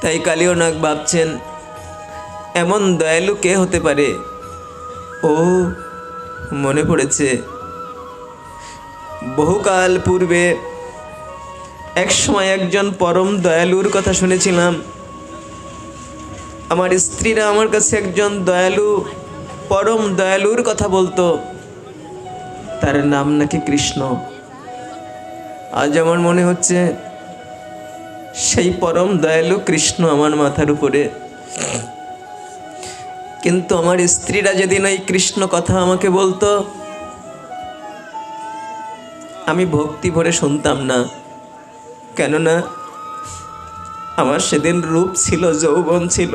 তাই কালিয়নাগ ভাবছেন এমন দয়ালু কে হতে পারে? ও মনে পড়েছে, বহুকাল পূর্বে এক সময় একজন পরম দয়ালুর কথা শুনেছিলাম। আমার স্ত্রীরা আমার কাছে একজন দয়ালু, পরম দয়ালুর কথা বলতো, তার নাম নাকি কৃষ্ণ। আজ আমার মনে হচ্ছে সেই পরম দয়ালু কৃষ্ণ আমার মাথার উপরে। কিন্তু আমার স্ত্রীরা যেদিন ওই কৃষ্ণ কথা আমাকে বলতো, আমি ভক্তি ভরে শুনতাম না। কেননা আমার সেদিন রূপ ছিল, যৌবন ছিল,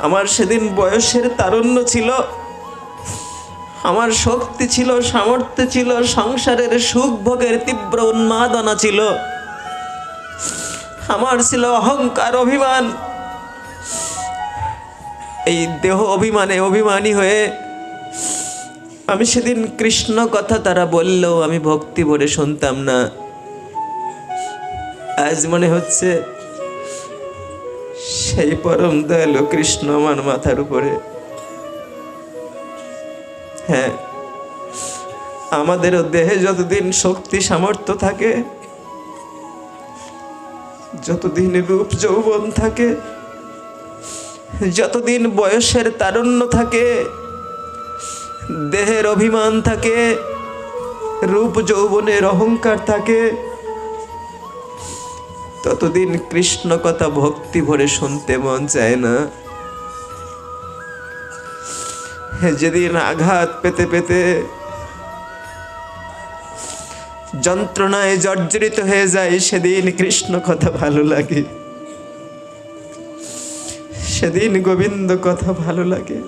আমার সেদিন বয়সের তারুণ্য ছিল, আমার শক্তি ছিল, সামর্থ্য ছিল, সংসারের সুখ ভোগের তীব্র উন্মাদনা ছিল, আমার ছিল অহংকার, অভিমান। এই দেহ অভিমানে অভিমানী হয়ে আমি সেদিন কৃষ্ণ কথা তারা বললেও আমি ভক্তি ভরে শুনতাম না। আজ মনে হচ্ছে সেই পরম দয়ালু কৃষ্ণ আমার মাথার উপরে। হ্যাঁ, আমাদেরও দেহে যতদিন শক্তি সামর্থ্য থাকে, যতদিন রূপ যৌবন থাকে, যতদিন বয়সের তারুণ্য থাকে, দেহের অভিমান থাকে, রূপ যৌবনের অহংকার থাকে, ততদিন কৃষ্ণ কথা ভক্তি ভরে শুনতে মন চায় না। যেদিন আঘাত পেতে পেতে যন্ত্রণায় জর্জরিত হয়ে যায়, সেদিন কৃষ্ণ কথা ভালো লাগে, সেদিন গোবিন্দ কথা ভালো লাগে।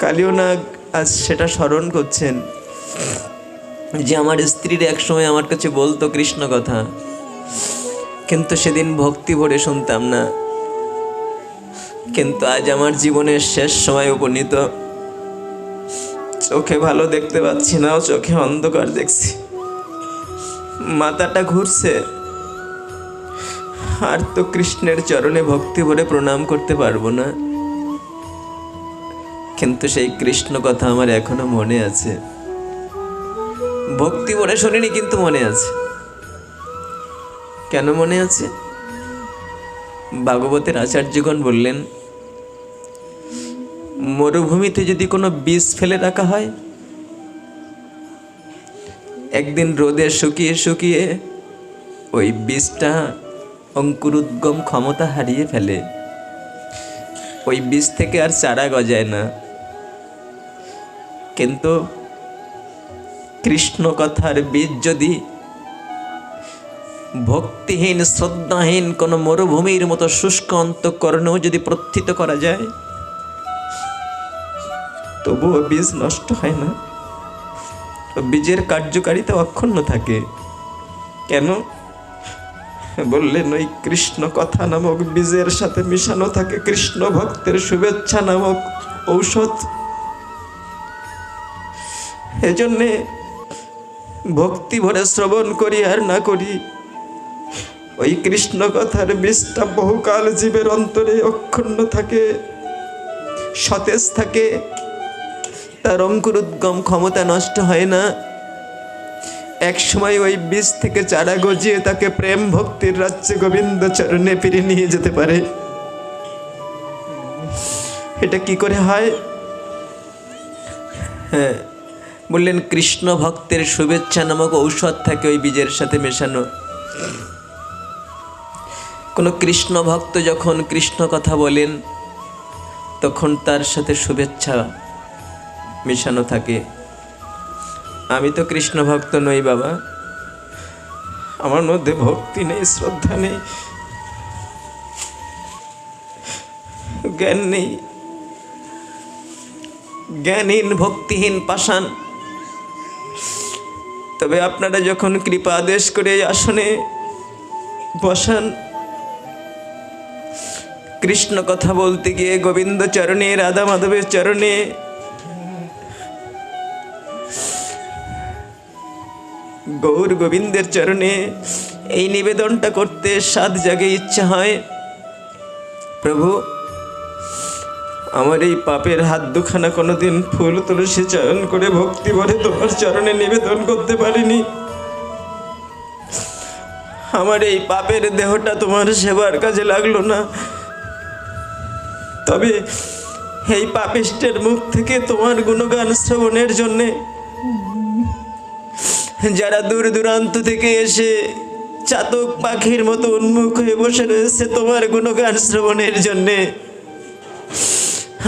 কালিয়নাগ আজ সেটা স্মরণ করছেন যে আমার স্ত্রীর একসময় আমার কাছে বলতো কৃষ্ণ কথা, কিন্তু সেদিন ভক্তি ভরে শুনতাম না। কিন্তু আজ আমার জীবনের শেষ সময় উপনীত, চোখে ভালো দেখতে পাচ্ছি না, চোখে অন্ধকার দেখছি, মাথাটা ঘুরছে, আর তো কৃষ্ণের চরণে ভক্তি ভরে প্রণাম করতে পারবো না। কিন্তু সেই কৃষ্ণ কথা আমার এখনো মনে আছে। ভক্তি ভরে শুনিনি, কিন্তু মনে আছে। কেন মনে আছে? ভাগবতের আচার্যগণ বললেন, মরুভূমিতে যদি কোনো বীজ ফেলে রাখা হয়, একদিন রোদে শুকিয়ে শুকিয়ে ওই বীজটা অঙ্কুরোদ্গম ক্ষমতা হারিয়ে ফেলে, ওই বীজ থেকে আর চারা গজায় না। কিন্তু কৃষ্ণ কথার বীজ যদি ভক্তিহীন শ্রদ্ধাহীন কোনো মরুভূমির মতো শুষ্ক অন্তঃকরণেও যদি প্রথিত করা যায়, তবুও বীজ নষ্ট হয় না, বীজের কার্যকারিতা অক্ষুণ্ণ থাকে। কেন? বললেন ওই কৃষ্ণ কথা নামক বীজের সাথে মিশানো থাকে কৃষ্ণ ভক্তের শুভেচ্ছা নামক ঔষধ। এজন্যে ভক্তি ভরে শ্রবণ করি আর না করি, ওই কৃষ্ণ কথার বীজটা বহুকাল জীবের অন্তরে অক্ষুণ্ণ থাকে, সতেজ থাকে, তার অঙ্কুরোদ্গম ক্ষমতা নষ্ট হয় না। এক সময় ওই বীজ থেকে চারা গজিয়ে তাকে প্রেম ভক্তির রাজ্যে গোবিন্দ চরণে ফিরে নিয়ে যেতে পারে। এটা কি করে হয়? হ্যাঁ, বললেন কৃষ্ণ ভক্তের শুভেচ্ছা নামক ঔষধ থাকে ওই বীজের সাথে মেশানো। কোনো কৃষ্ণ ভক্ত যখন কৃষ্ণ কথা বলেন, তখন তার সাথে শুভেচ্ছা মেশানো থাকে। আমি তো কৃষ্ণ ভক্ত নই বাবা, আমার মধ্যে ভক্তি নেই, শ্রদ্ধা নেই, জ্ঞান নেই, জ্ঞানহীন ভক্তিহীন পাষাণ। তবে আপনারা যখন কৃপা আদেশ করে আসনে বসান, কৃষ্ণ কথা বলতে গিয়ে গোবিন্দ চরণে, রাধা মাধবের চরণে গৌর গোবিন্দের চরণে এই নিবেদনটা করতে সাত জাগে ইচ্ছা হয়, প্রভু আমার এই পাপের হাত দুখানা কোনোদিন ফুল তুলসী চয়ন করে ভক্তি ভরে তোমার চরণে নিবেদন করতে পারিনি, আমার এই পাপের দেহটা তোমার সেবার কাজে লাগলো না, তবে এই পাপিষ্টের মুখ থেকে তোমার গুণগান শ্রবণের জন্যে যারা দূর দূরান্ত থেকে এসে চাতক পাখির মতো উন্মুখ হয়ে বসে রয়েছে তোমার গুণগান শ্রবণের জন্যে,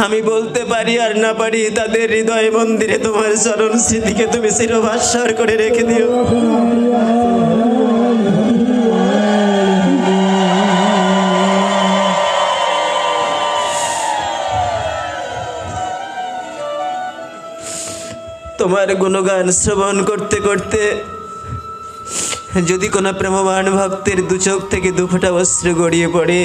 আমি বলতে পারি আর না পারি, তাদের হৃদয় মন্দিরে তোমার চরণ স্মৃতিকে তুমি চিরভাস্বর করে রেখে দিও। তোমার গুণগান শ্রবণ করতে করতে যদি কোনো প্রেমবান ভক্তের দু চোখ থেকে দু ফোঁটা অশ্রু গড়িয়ে পড়ে,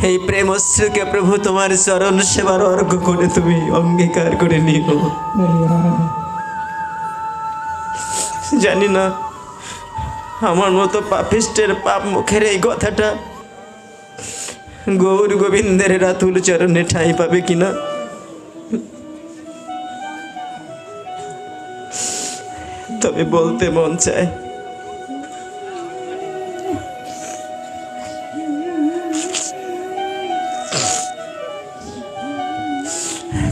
এই প্রেম অশ্রুকে প্রভু তোমার চরণ সেবার অর্ঘ্য করে তুমি অঙ্গীকার করে নিও। জানি না আমার মতো পাপিষ্টের পাপ মুখের এই কথাটা গৌর গোবিন্দের রাতুল চরণে ঠাঁই পাবে কিনা। তবে বলতে মন চায়,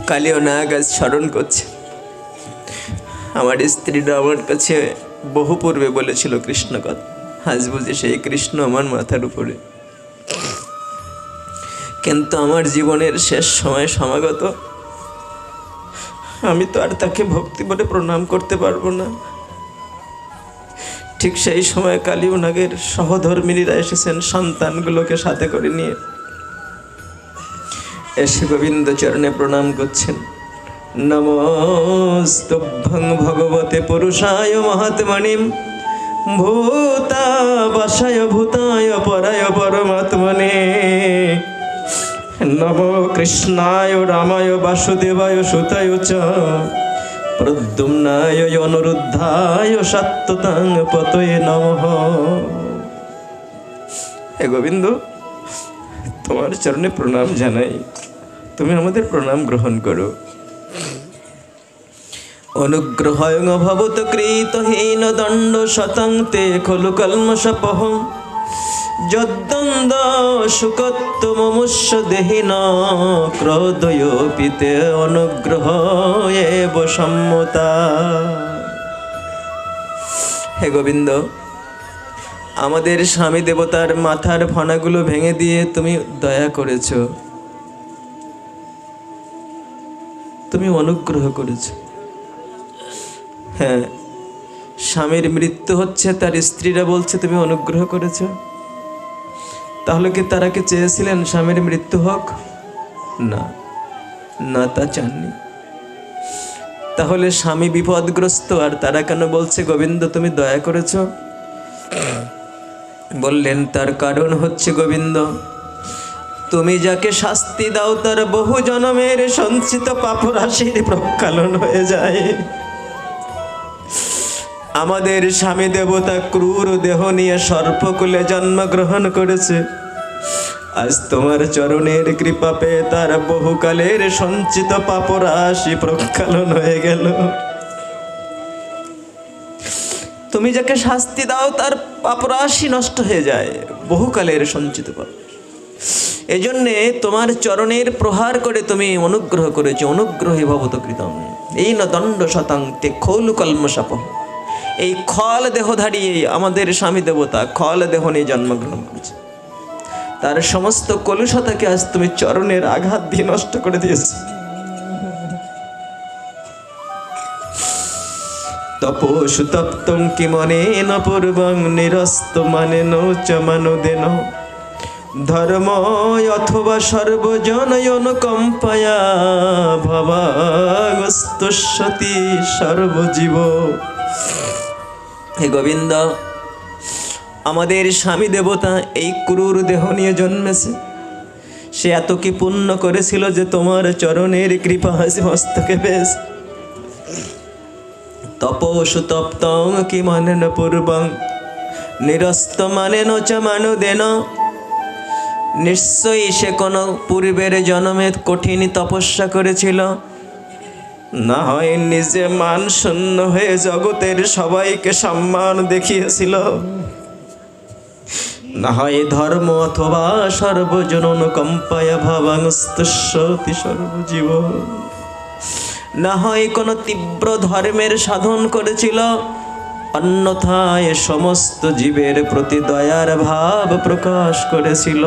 কালীয় নাগ আজ স্মরণ করছে। আমার স্ত্রীরা আমার কাছে বহু পূর্বে বলেছিল কৃষ্ণ কথা, আজ বুঝি সেই কৃষ্ণ আমার মাথার উপরে। কিন্তু আমার জীবনের শেষ সময় সমাগত, আমি তো আর তাকে ভক্তি বলে প্রণাম করতে পারবো না। ঠিক সেই সময় কালীয় নাগের সহধর্মিনীরা এসেছেন সন্তানগুলোকে সাথে করে নিয়ে, এসে গোবিন্দ চরণে প্রণাম করছেন। নমস্তুভ্যং ভগবতে পুরুষায় মহাত্মনিম ভূতাবাসায় ভূতায় পরায় পরমাত্মনে। নমো কৃষ্ণায় রামায় বাসুদেবায় সুতায় চ প্রদ্যুম্নায় অনুরুদ্ধায় সত্যতাং পতয়ে নমঃ। হে গোবিন্দ, তোমার চরণে প্রণাম জানাই, তুমি আমাদের প্রণাম গ্রহণ করো। অনুগ্রহং ভবত কৃতহীন দণ্ড শতং তে খলু কলমশপহ যদ্দন্দ সুকত্তমমুষ্য দেহিন ক্রোধয়োপি তে অনুগ্রহ এব সম্মতা। হে গোবিন্দ, আমাদের স্বামী দেবতার মাথার ফণাগুলো ভেঙে দিয়ে তুমি দয়া করেছ, তুমি অনুগ্রহ করেছ। হ্যাঁ, স্বামীর মৃত্যু হচ্ছে, তার স্ত্রীরা বলছে তুমি অনুগ্রহ করেছ। তাহলে কি তারা কি চেয়েছিলেন স্বামীর মৃত্যু হোক? না, না, তা চাননি। তাহলে স্বামী বিপদগ্রস্ত, আর তারা কেন বলছে গোবিন্দ তুমি দয়া করেছ? বললেন তার কারণ হচ্ছে গোবিন্দ, তুমি যাকে শাস্তি দাও তার বহু জন্মের সঞ্চিত পাপরাশির প্রক্ষালন হয়ে যায়। আমাদের স্বামী দেবতা ক্রূর দেহ নিয়ে সর্পকুলে জন্মগ্রহণ করেছে, আজ তোমার চরণের কৃপা পেয়ে তার বহুকালের সঞ্চিত পাপরাশি প্রক্ষালন হয়ে গেল। তুমি যাকে শাস্তি দাও তার পাপরাশি নষ্ট হয়ে যায়, বহুকালের সঞ্চিত পাপ। এজন্যে তোমার চরণের প্রহার করে তুমি অনুগ্রহ করেছো। অনুগ্রহে ভবত কৃতম এই ন দণ্ড শতাং তে খৌলু কলমশাপ। এই খল দেহধারী আমাদের স্বামী দেবতা খল দেহ নিয়ে জন্মগ্রহণ করেছে, তার সমস্ত কলুষতাকে আজ তুমি চরণের আঘাত দিয়ে নষ্ট করে দিয়েছো। তপসু তপ্তং কি মনে ন পূর্বং নিরস্ত মানে নো চমানুদেন ধর্ম অথবা সর্বজন অনুকম্পায়া ভবাগস্তুষ্যতি সর্বজীব। হে গোবিন্দ, আমাদের স্বামী দেবতা এই ক্রূর দেহ নিয়ে জন্মেছে, সে এত কি পুণ্য করেছিল যে তোমার চরণের কৃপা হাসি মস্তকে পেয়েছে। তপসু তপ্তং কি মানে ন পূর্বং নিরস্ত মানে ন চ মানুদেন। নিশ্চয়ই সে কোনো পূর্বের জন্মে কঠিন তপস্যা করেছিল, না হয় নিজে মান শূন্য হয়ে জগতের সবাইকে সম্মান দেখিয়েছিল। না হয় ধর্ম অথবা সর্বজন অনুকম্পায় ভবাংস্তস্যতি সর্বজীব, না হয় কোনো তীব্র ধর্মের সাধন করেছিল, অন্যথায় সমস্ত জীবের প্রতি দয়ার ভাব প্রকাশ করেছিল।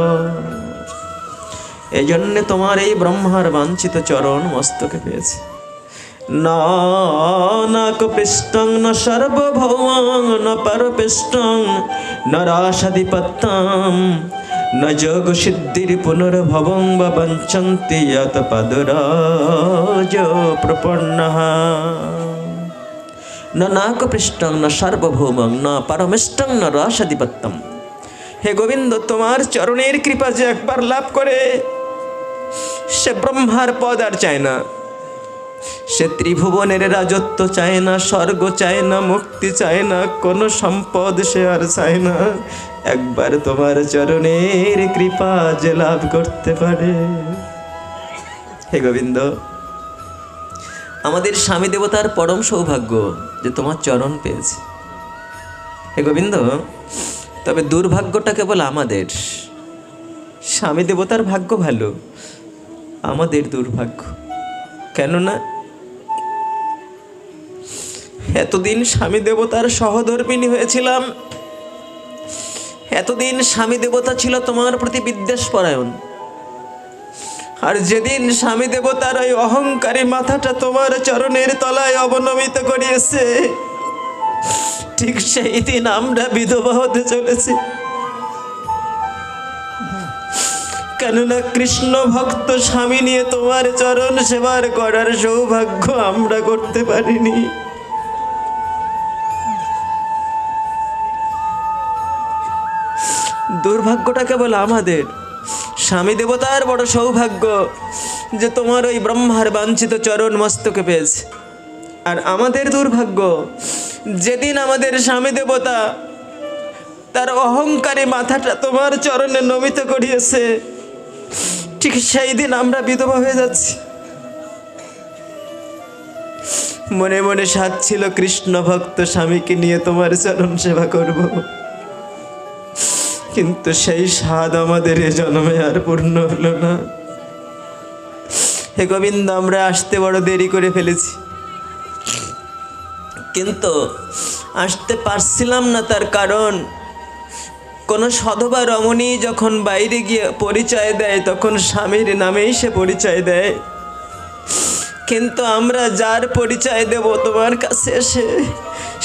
এই জন্যে তোমার এই ব্রহ্মার বাঞ্ছিত চরণ মস্তকে পেয়েছে। নাক পৃষ্টং ন সর্বভৌমং ন পরপৃষ্টং ন রাসাধিপত্যম ন যোগ সিদ্ধির পুনর্ভবং বা বঞ্চন্তি যত পদরাজ প্রপন্নঃ। ন নাক পৃষ্টং ন সর্বভৌমং ন পরমিষ্টং ন রাসাধিপত্যম। হে গোবিন্দ, তোমার চরণের কৃপা যে একবার লাভ করে সে ব্রহ্মার পদ আর চায় না, সে ত্রিভুবনের রাজত্ব চায় না, স্বর্গ চায় না, মুক্তি চায় না, কোনো সম্পদ সে আর চায় না। একবার তোমার চরণের কৃপা যে লাভ করতে পারে। হে গোবিন্দ, আমাদের স্বামী দেবতার পরম সৌভাগ্য যে তোমার চরণ পেয়েছে। হে গোবিন্দ, তবে দুর্ভাগ্যটা কেবল আমাদের। স্বামী দেবতার ভাগ্য ভালো, আমাদের দুর্ভাগ্য। কেননা এতদিন স্বামী দেবতার সহধর্মিণী হয়েছিলাম, এতদিন স্বামী দেবতা ছিল তোমার প্রতি বিদ্বেষ পরায়ণ, আর যেদিন স্বামী দেবতার ওই অহংকারী মাথাটা তোমার চরণের তলায় অবনমিত করিয়েছে, ঠিক সেই দিন আমরা বিধবা হতে চলেছি। কেননা কৃষ্ণ ভক্ত স্বামী নিয়ে তোমার চরণ সেবার করার সৌভাগ্য আমরা করতে পারিনি। দুর্ভাগ্যটা কেবল আমাদের। স্বামী দেবতার বড় সৌভাগ্য যে তোমার ওই ব্রহ্মার বাঞ্ছিত চরণ মস্তকে পেয়েছে, আর আমাদের দুর্ভাগ্য যেদিন আমাদের স্বামী দেবতা তার অহংকারী মাথাটা তোমার চরণে নমিত করিয়েছে, ঠিক সেই দিন আমরা বিধবা হয়ে যাচ্ছি। মনে মনে সাধ ছিল কৃষ্ণ ভক্ত স্বামীকে নিয়ে তোমার চরণ সেবা করব, কিন্তু সেই স্বাদ আমাদের এ জন্মে আর পূর্ণ হলো না। হে গোবিন্দ, আমরা আসতে বড় দেরি করে ফেলেছি, কিন্তু আসতে পারছিলাম না। তার কারণ কোনো সধবা রমণী যখন বাইরে গিয়ে পরিচয় দেয় তখন স্বামীর নামেই সে পরিচয় দেয়, কিন্তু আমরা যার পরিচয় দেব তোমার কাছে এসে,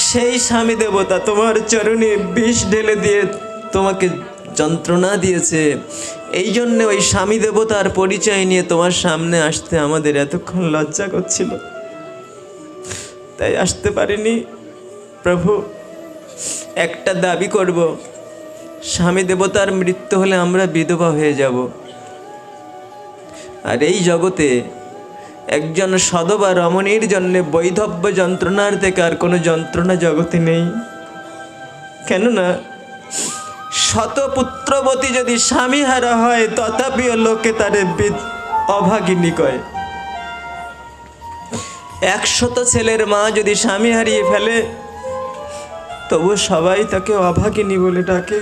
সেই স্বামী দেবতা তোমার চরণে বিষ ঢেলে দিয়ে তোমাকে যন্ত্রণা দিয়েছে। এই জন্যে ওই স্বামী দেবতার পরিচয় নিয়ে তোমার সামনে আসতে আমাদের এতক্ষণ লজ্জা করছিল, তাই আসতে পারিনি। প্রভু, একটা দাবি করব, স্বামী দেবতার মৃত্যু হলে আমরা বিধবা হয়ে যাব, আর এই জগতে একজন সধবা রমণীর জন্যে বৈধব্য যন্ত্রণার থেকে আর কোনো যন্ত্রণা জগতে নেই। কেননা শতপুত্রবতী যদি স্বামীহারা হয় তথাপিও লোকে তারে অভাগিনী কয়। 100 ছেলের মা যদি স্বামী হারিয়ে ফেলে তবু সবাই তাকে অভাগিনী বলে ডাকে।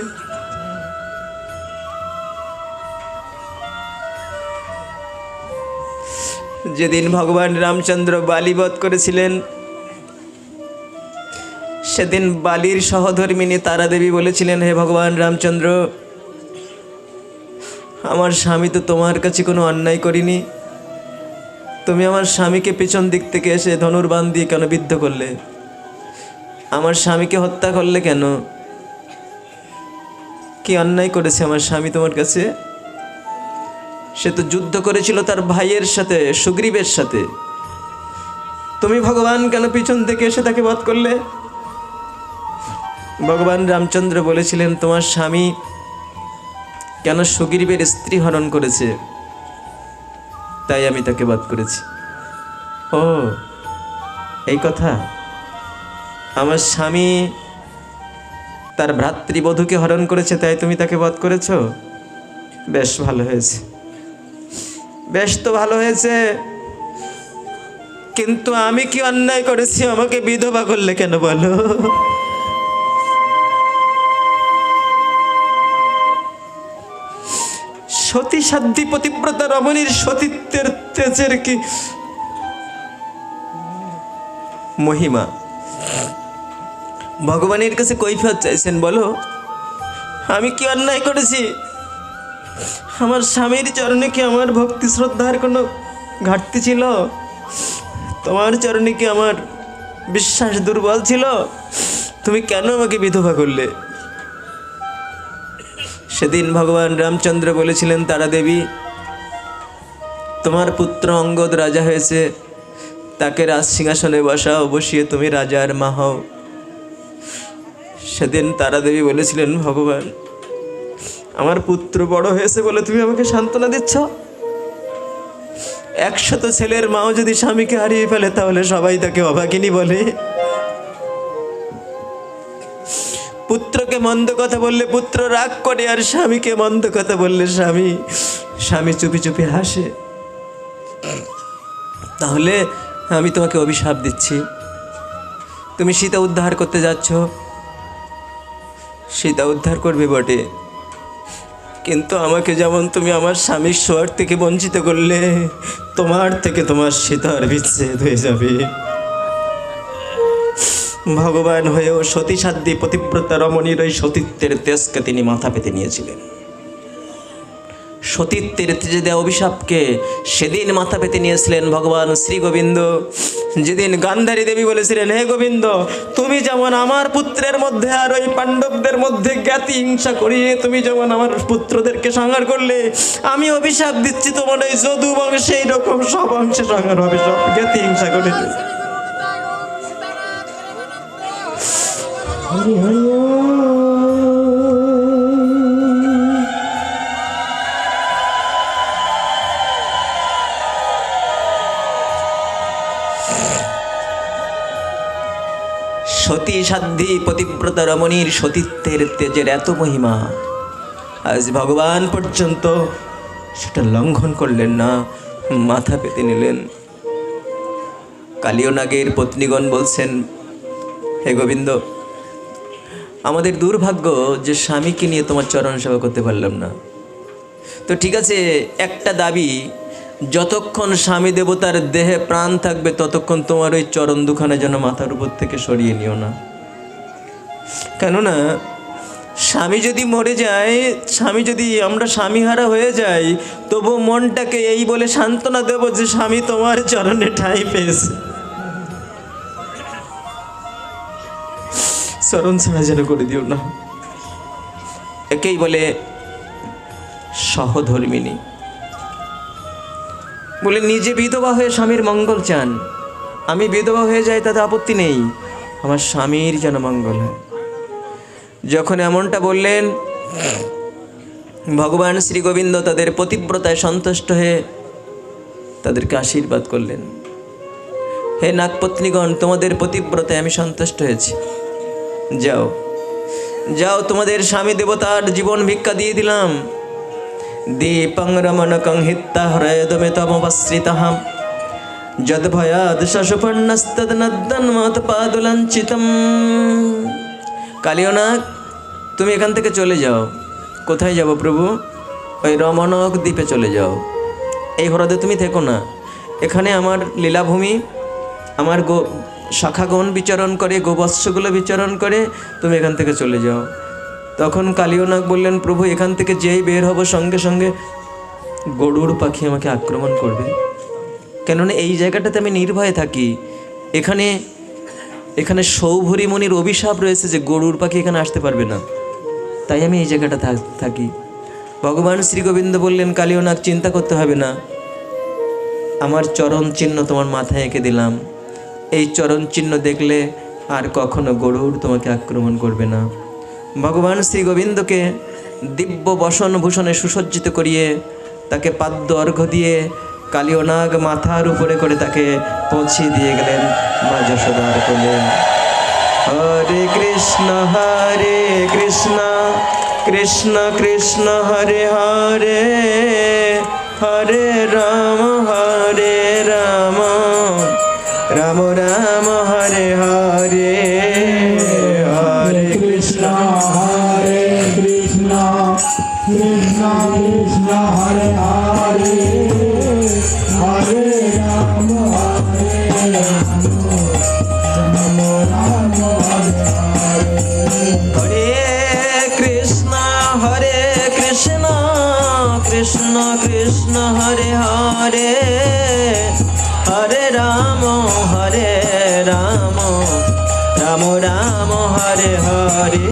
যেদিন ভগবান রামচন্দ্র বালিবধ করেছিলেন, সেদিন বালির সহধর্মিনী তারা দেবী বলেছিলেন, হে ভগবান রামচন্দ্র, আমার স্বামী তো তোমার কাছে কোনো অন্যায় করিনি, তুমি আমার স্বামীকে পিছন দিক থেকে এসে ধনুর্বাণ দিয়ে কেন বিদ্ধ করলে? আমার স্বামীকে হত্যা করলে কেন? কি অন্যায় করেছে আমার স্বামী তোমার কাছে? সে তো যুদ্ধ করেছিল তার ভাইয়ের সাথে, সুগ্রীবের সাথে, তুমি ভগবান কেন পিছন থেকে এসে তাকে বধ করলে? ভগবান রামচন্দ্র বলেছিলেন, তোমার স্বামী কেন সুগ্রীবের স্ত্রী হরণ করেছে, তাই আমি তাকে বধ করেছি। ও এই কথা, আমার স্বামী তার ভ্রাতৃবধূকে হরণ করেছে তাই তুমি তাকে বধ করেছ? বেশ ভালো হয়েছে, বেশ তো ভালো হয়েছে, কিন্তু আমি কি অন্যায় করেছি? আমাকে বিধবা করলে কেন বলো? সতী সাধ্বী পতিব্রতা রমণীর সতীত্বের তেজের কি মহিমা। ভগবানের কাছে কৈফিয়ত চাইছেন, বলো আমি কি অন্যায় করেছি? আমার স্বামীর চরণে কি আমার ভক্তি শ্রদ্ধার কোনো ঘাটতি ছিল? তোমার চরণে কি আমার বিশ্বাস দুর্বল ছিল? তুমি কেন আমাকে বিধবা করলে? সেদিন ভগবান রামচন্দ্র বলেছিলেন, তারা দেবী তোমার পুত্র অঙ্গদ রাজা হয়েছে, তাকে রাজ সিংহাসনে বসাও, বসিয়ে তুমি রাজার মা হও। সেদিন তারা দেবী বলেছিলেন, ভগবান আমার পুত্র বড় হয়েছে বলে তুমি আমাকে সান্ত্বনা দিচ্ছ? 100 ছেলের মাও যদি স্বামীকে হারিয়ে ফেলে তাহলে সবাই তাকে অভাগিনী বলে। পুত্রকে মন্দ কথা বললে পুত্র রাগ করে, আর স্বামীকে মন্দ কথা বললে স্বামী চুপি চুপি হাসে। তাহলে আমি তোমাকে অভিশাপ দিচ্ছি, তুমি সীতা উদ্ধার করতে যাচ্ছ, সীতা উদ্ধার করবে বটে, কিন্তু আমাকে যেমন তুমি আমার স্বামীর সোয়ার থেকে বঞ্চিত করলে, তোমার থেকে তোমার সীতার বিচ্ছেদ হয়ে যাবে। ভগবান হয়েও সতী সাধ্বী পতিব্রতা রমণীর ওই সতীত্বের তেজকে তিনি মাথা পেতে নিয়েছিলেন। সতীত্বের তেজে দেওয়া অভিশাপকে সেদিন মাথা পেতে নিয়েছিলেন ভগবান শ্রী গোবিন্দ। যেদিন গান্ধারী দেবী বলেছিলেন, হে গোবিন্দ তুমি যেমন আমার পুত্রের মধ্যে আর ওই পাণ্ডবদের মধ্যে জ্ঞাতি হিংসা করিয়ে তুমি যেমন আমার পুত্রদেরকে সংহার করলে, আমি অভিশাপ দিচ্ছি তোমার ওই যদু বংশে এইরকম সব অংশে সংহার হবে, সব জ্ঞাতি হিংসা করে। হরি হরি সতী সাধ্বী পতিব্রতা রমণীর সতীত্বের তেজের এত মহিমা, আজ ভগবান পর্যন্ত সেটা লঙ্ঘন করলেন না, মাথা পেতে নিলেন। কালীয় নাগের পত্নীগণ বলছেন, হে গোবিন্দ আমাদের দুর্ভাগ্য যে স্বামীকে নিয়ে তোমার চরণ সেবা করতে পারলাম না। তো ঠিক আছে, একটা দাবি, যতক্ষণ স্বামী দেবতার দেহে প্রাণ থাকবে ততক্ষণ তোমার ওই চরণ দুখানে যেন মাথার উপর থেকে সরিয়ে নিও না। কেননা স্বামী যদি মরে যায়, স্বামী যদি আমরা স্বামীহারা হয়ে যাই, তবু মনটাকে এই বলে সান্ত্বনা দেব যে স্বামী তোমার চরণে ঠাঁই পেয়েছে। চরণ ছাড়া যেন করে দিও না। একেই বলে সহধর্মিনী। বলে নিজে বিধবা হয়ে স্বামীর মঙ্গল চান, আমি বিধবা হয়ে যাই তাতে আপত্তি নেই, আমার স্বামীর যেন মঙ্গল হয়। যখন এমনটা বললেন, ভগবান শ্রী গোবিন্দ তাদের পতিব্রতায় সন্তুষ্ট হয়ে তাদেরকে আশীর্বাদ করলেন, হে নাগপত্নীগণ তোমাদের পতিব্রতায় আমি সন্তুষ্ট হয়েছি, যাও যাও তোমাদের স্বামী দেবতার জীবন ভিক্ষা দিয়ে দিলাম। দীপং রমণকং হিত্তা হৃদমে তমবশ্রিতহম যদ ভয়াদ শশুপর্ণস্তদ নদ্দন্মত পাদুলাঞ্চিতম। কালিয়নাগ তুমি এখান থেকে চলে যাও। কোথায় যাব প্রভু? ওই রমণক দ্বীপে চলে যাও, এই হ্রদে তুমি থেকো না। এখানে আমার লীলাভূমি, আমার শাখাগণ বিচরণ করে, গোবৎসগুলো বিচরণ করে, তুমি এখান থেকে চলে যাও। তখন কালীয়নাগ বললেন, প্রভু এখান থেকে যেই বের হব সঙ্গে সঙ্গে গরুড় পাখি আমাকে আক্রমণ করবে, কেননা এই জায়গাটাতে আমি নির্ভয়ে থাকি। এখানে সৌভরী মুনির অভিশাপ রয়েছে যে গরুড় পাখি এখানে আসতে পারবে না, তাই আমি এই জায়গাটা থাকি। ভগবান শ্রী গোবিন্দ বললেন, কালীয়নাগ চিন্তা করতে হবে না, আমার চরণ চিহ্ন তোমার মাথায় এঁকে দিলাম, এই চরণ চিহ্ন দেখলে আর কখনো গরুড় তোমাকে আক্রমণ করবে না। ভগবান শ্রী গোবিন্দকে দিব্য বসন ভূষণে সুসজ্জিত করিয়ে তাকে পাদ্য অর্ঘ্য দিয়ে কালীয়নাগ মাথার উপরে করে তাকে পৌঁছিয়ে দিয়ে গেলেন মা যশোদার কোলে। হরে কৃষ্ণ কৃষ্ণ কৃষ্ণ হরে হরে, হরে রাম রাম রাম হরে হরে, হরে কৃষ্ণ কৃষ্ণ কৃষ্ণ হরে হরে হরে রাম রাম রাম হরে হরে হরে কৃষ্ণ কৃষ্ণ কৃষ্ণ হরে হরে হরে রাম রাম রাম হরে হরে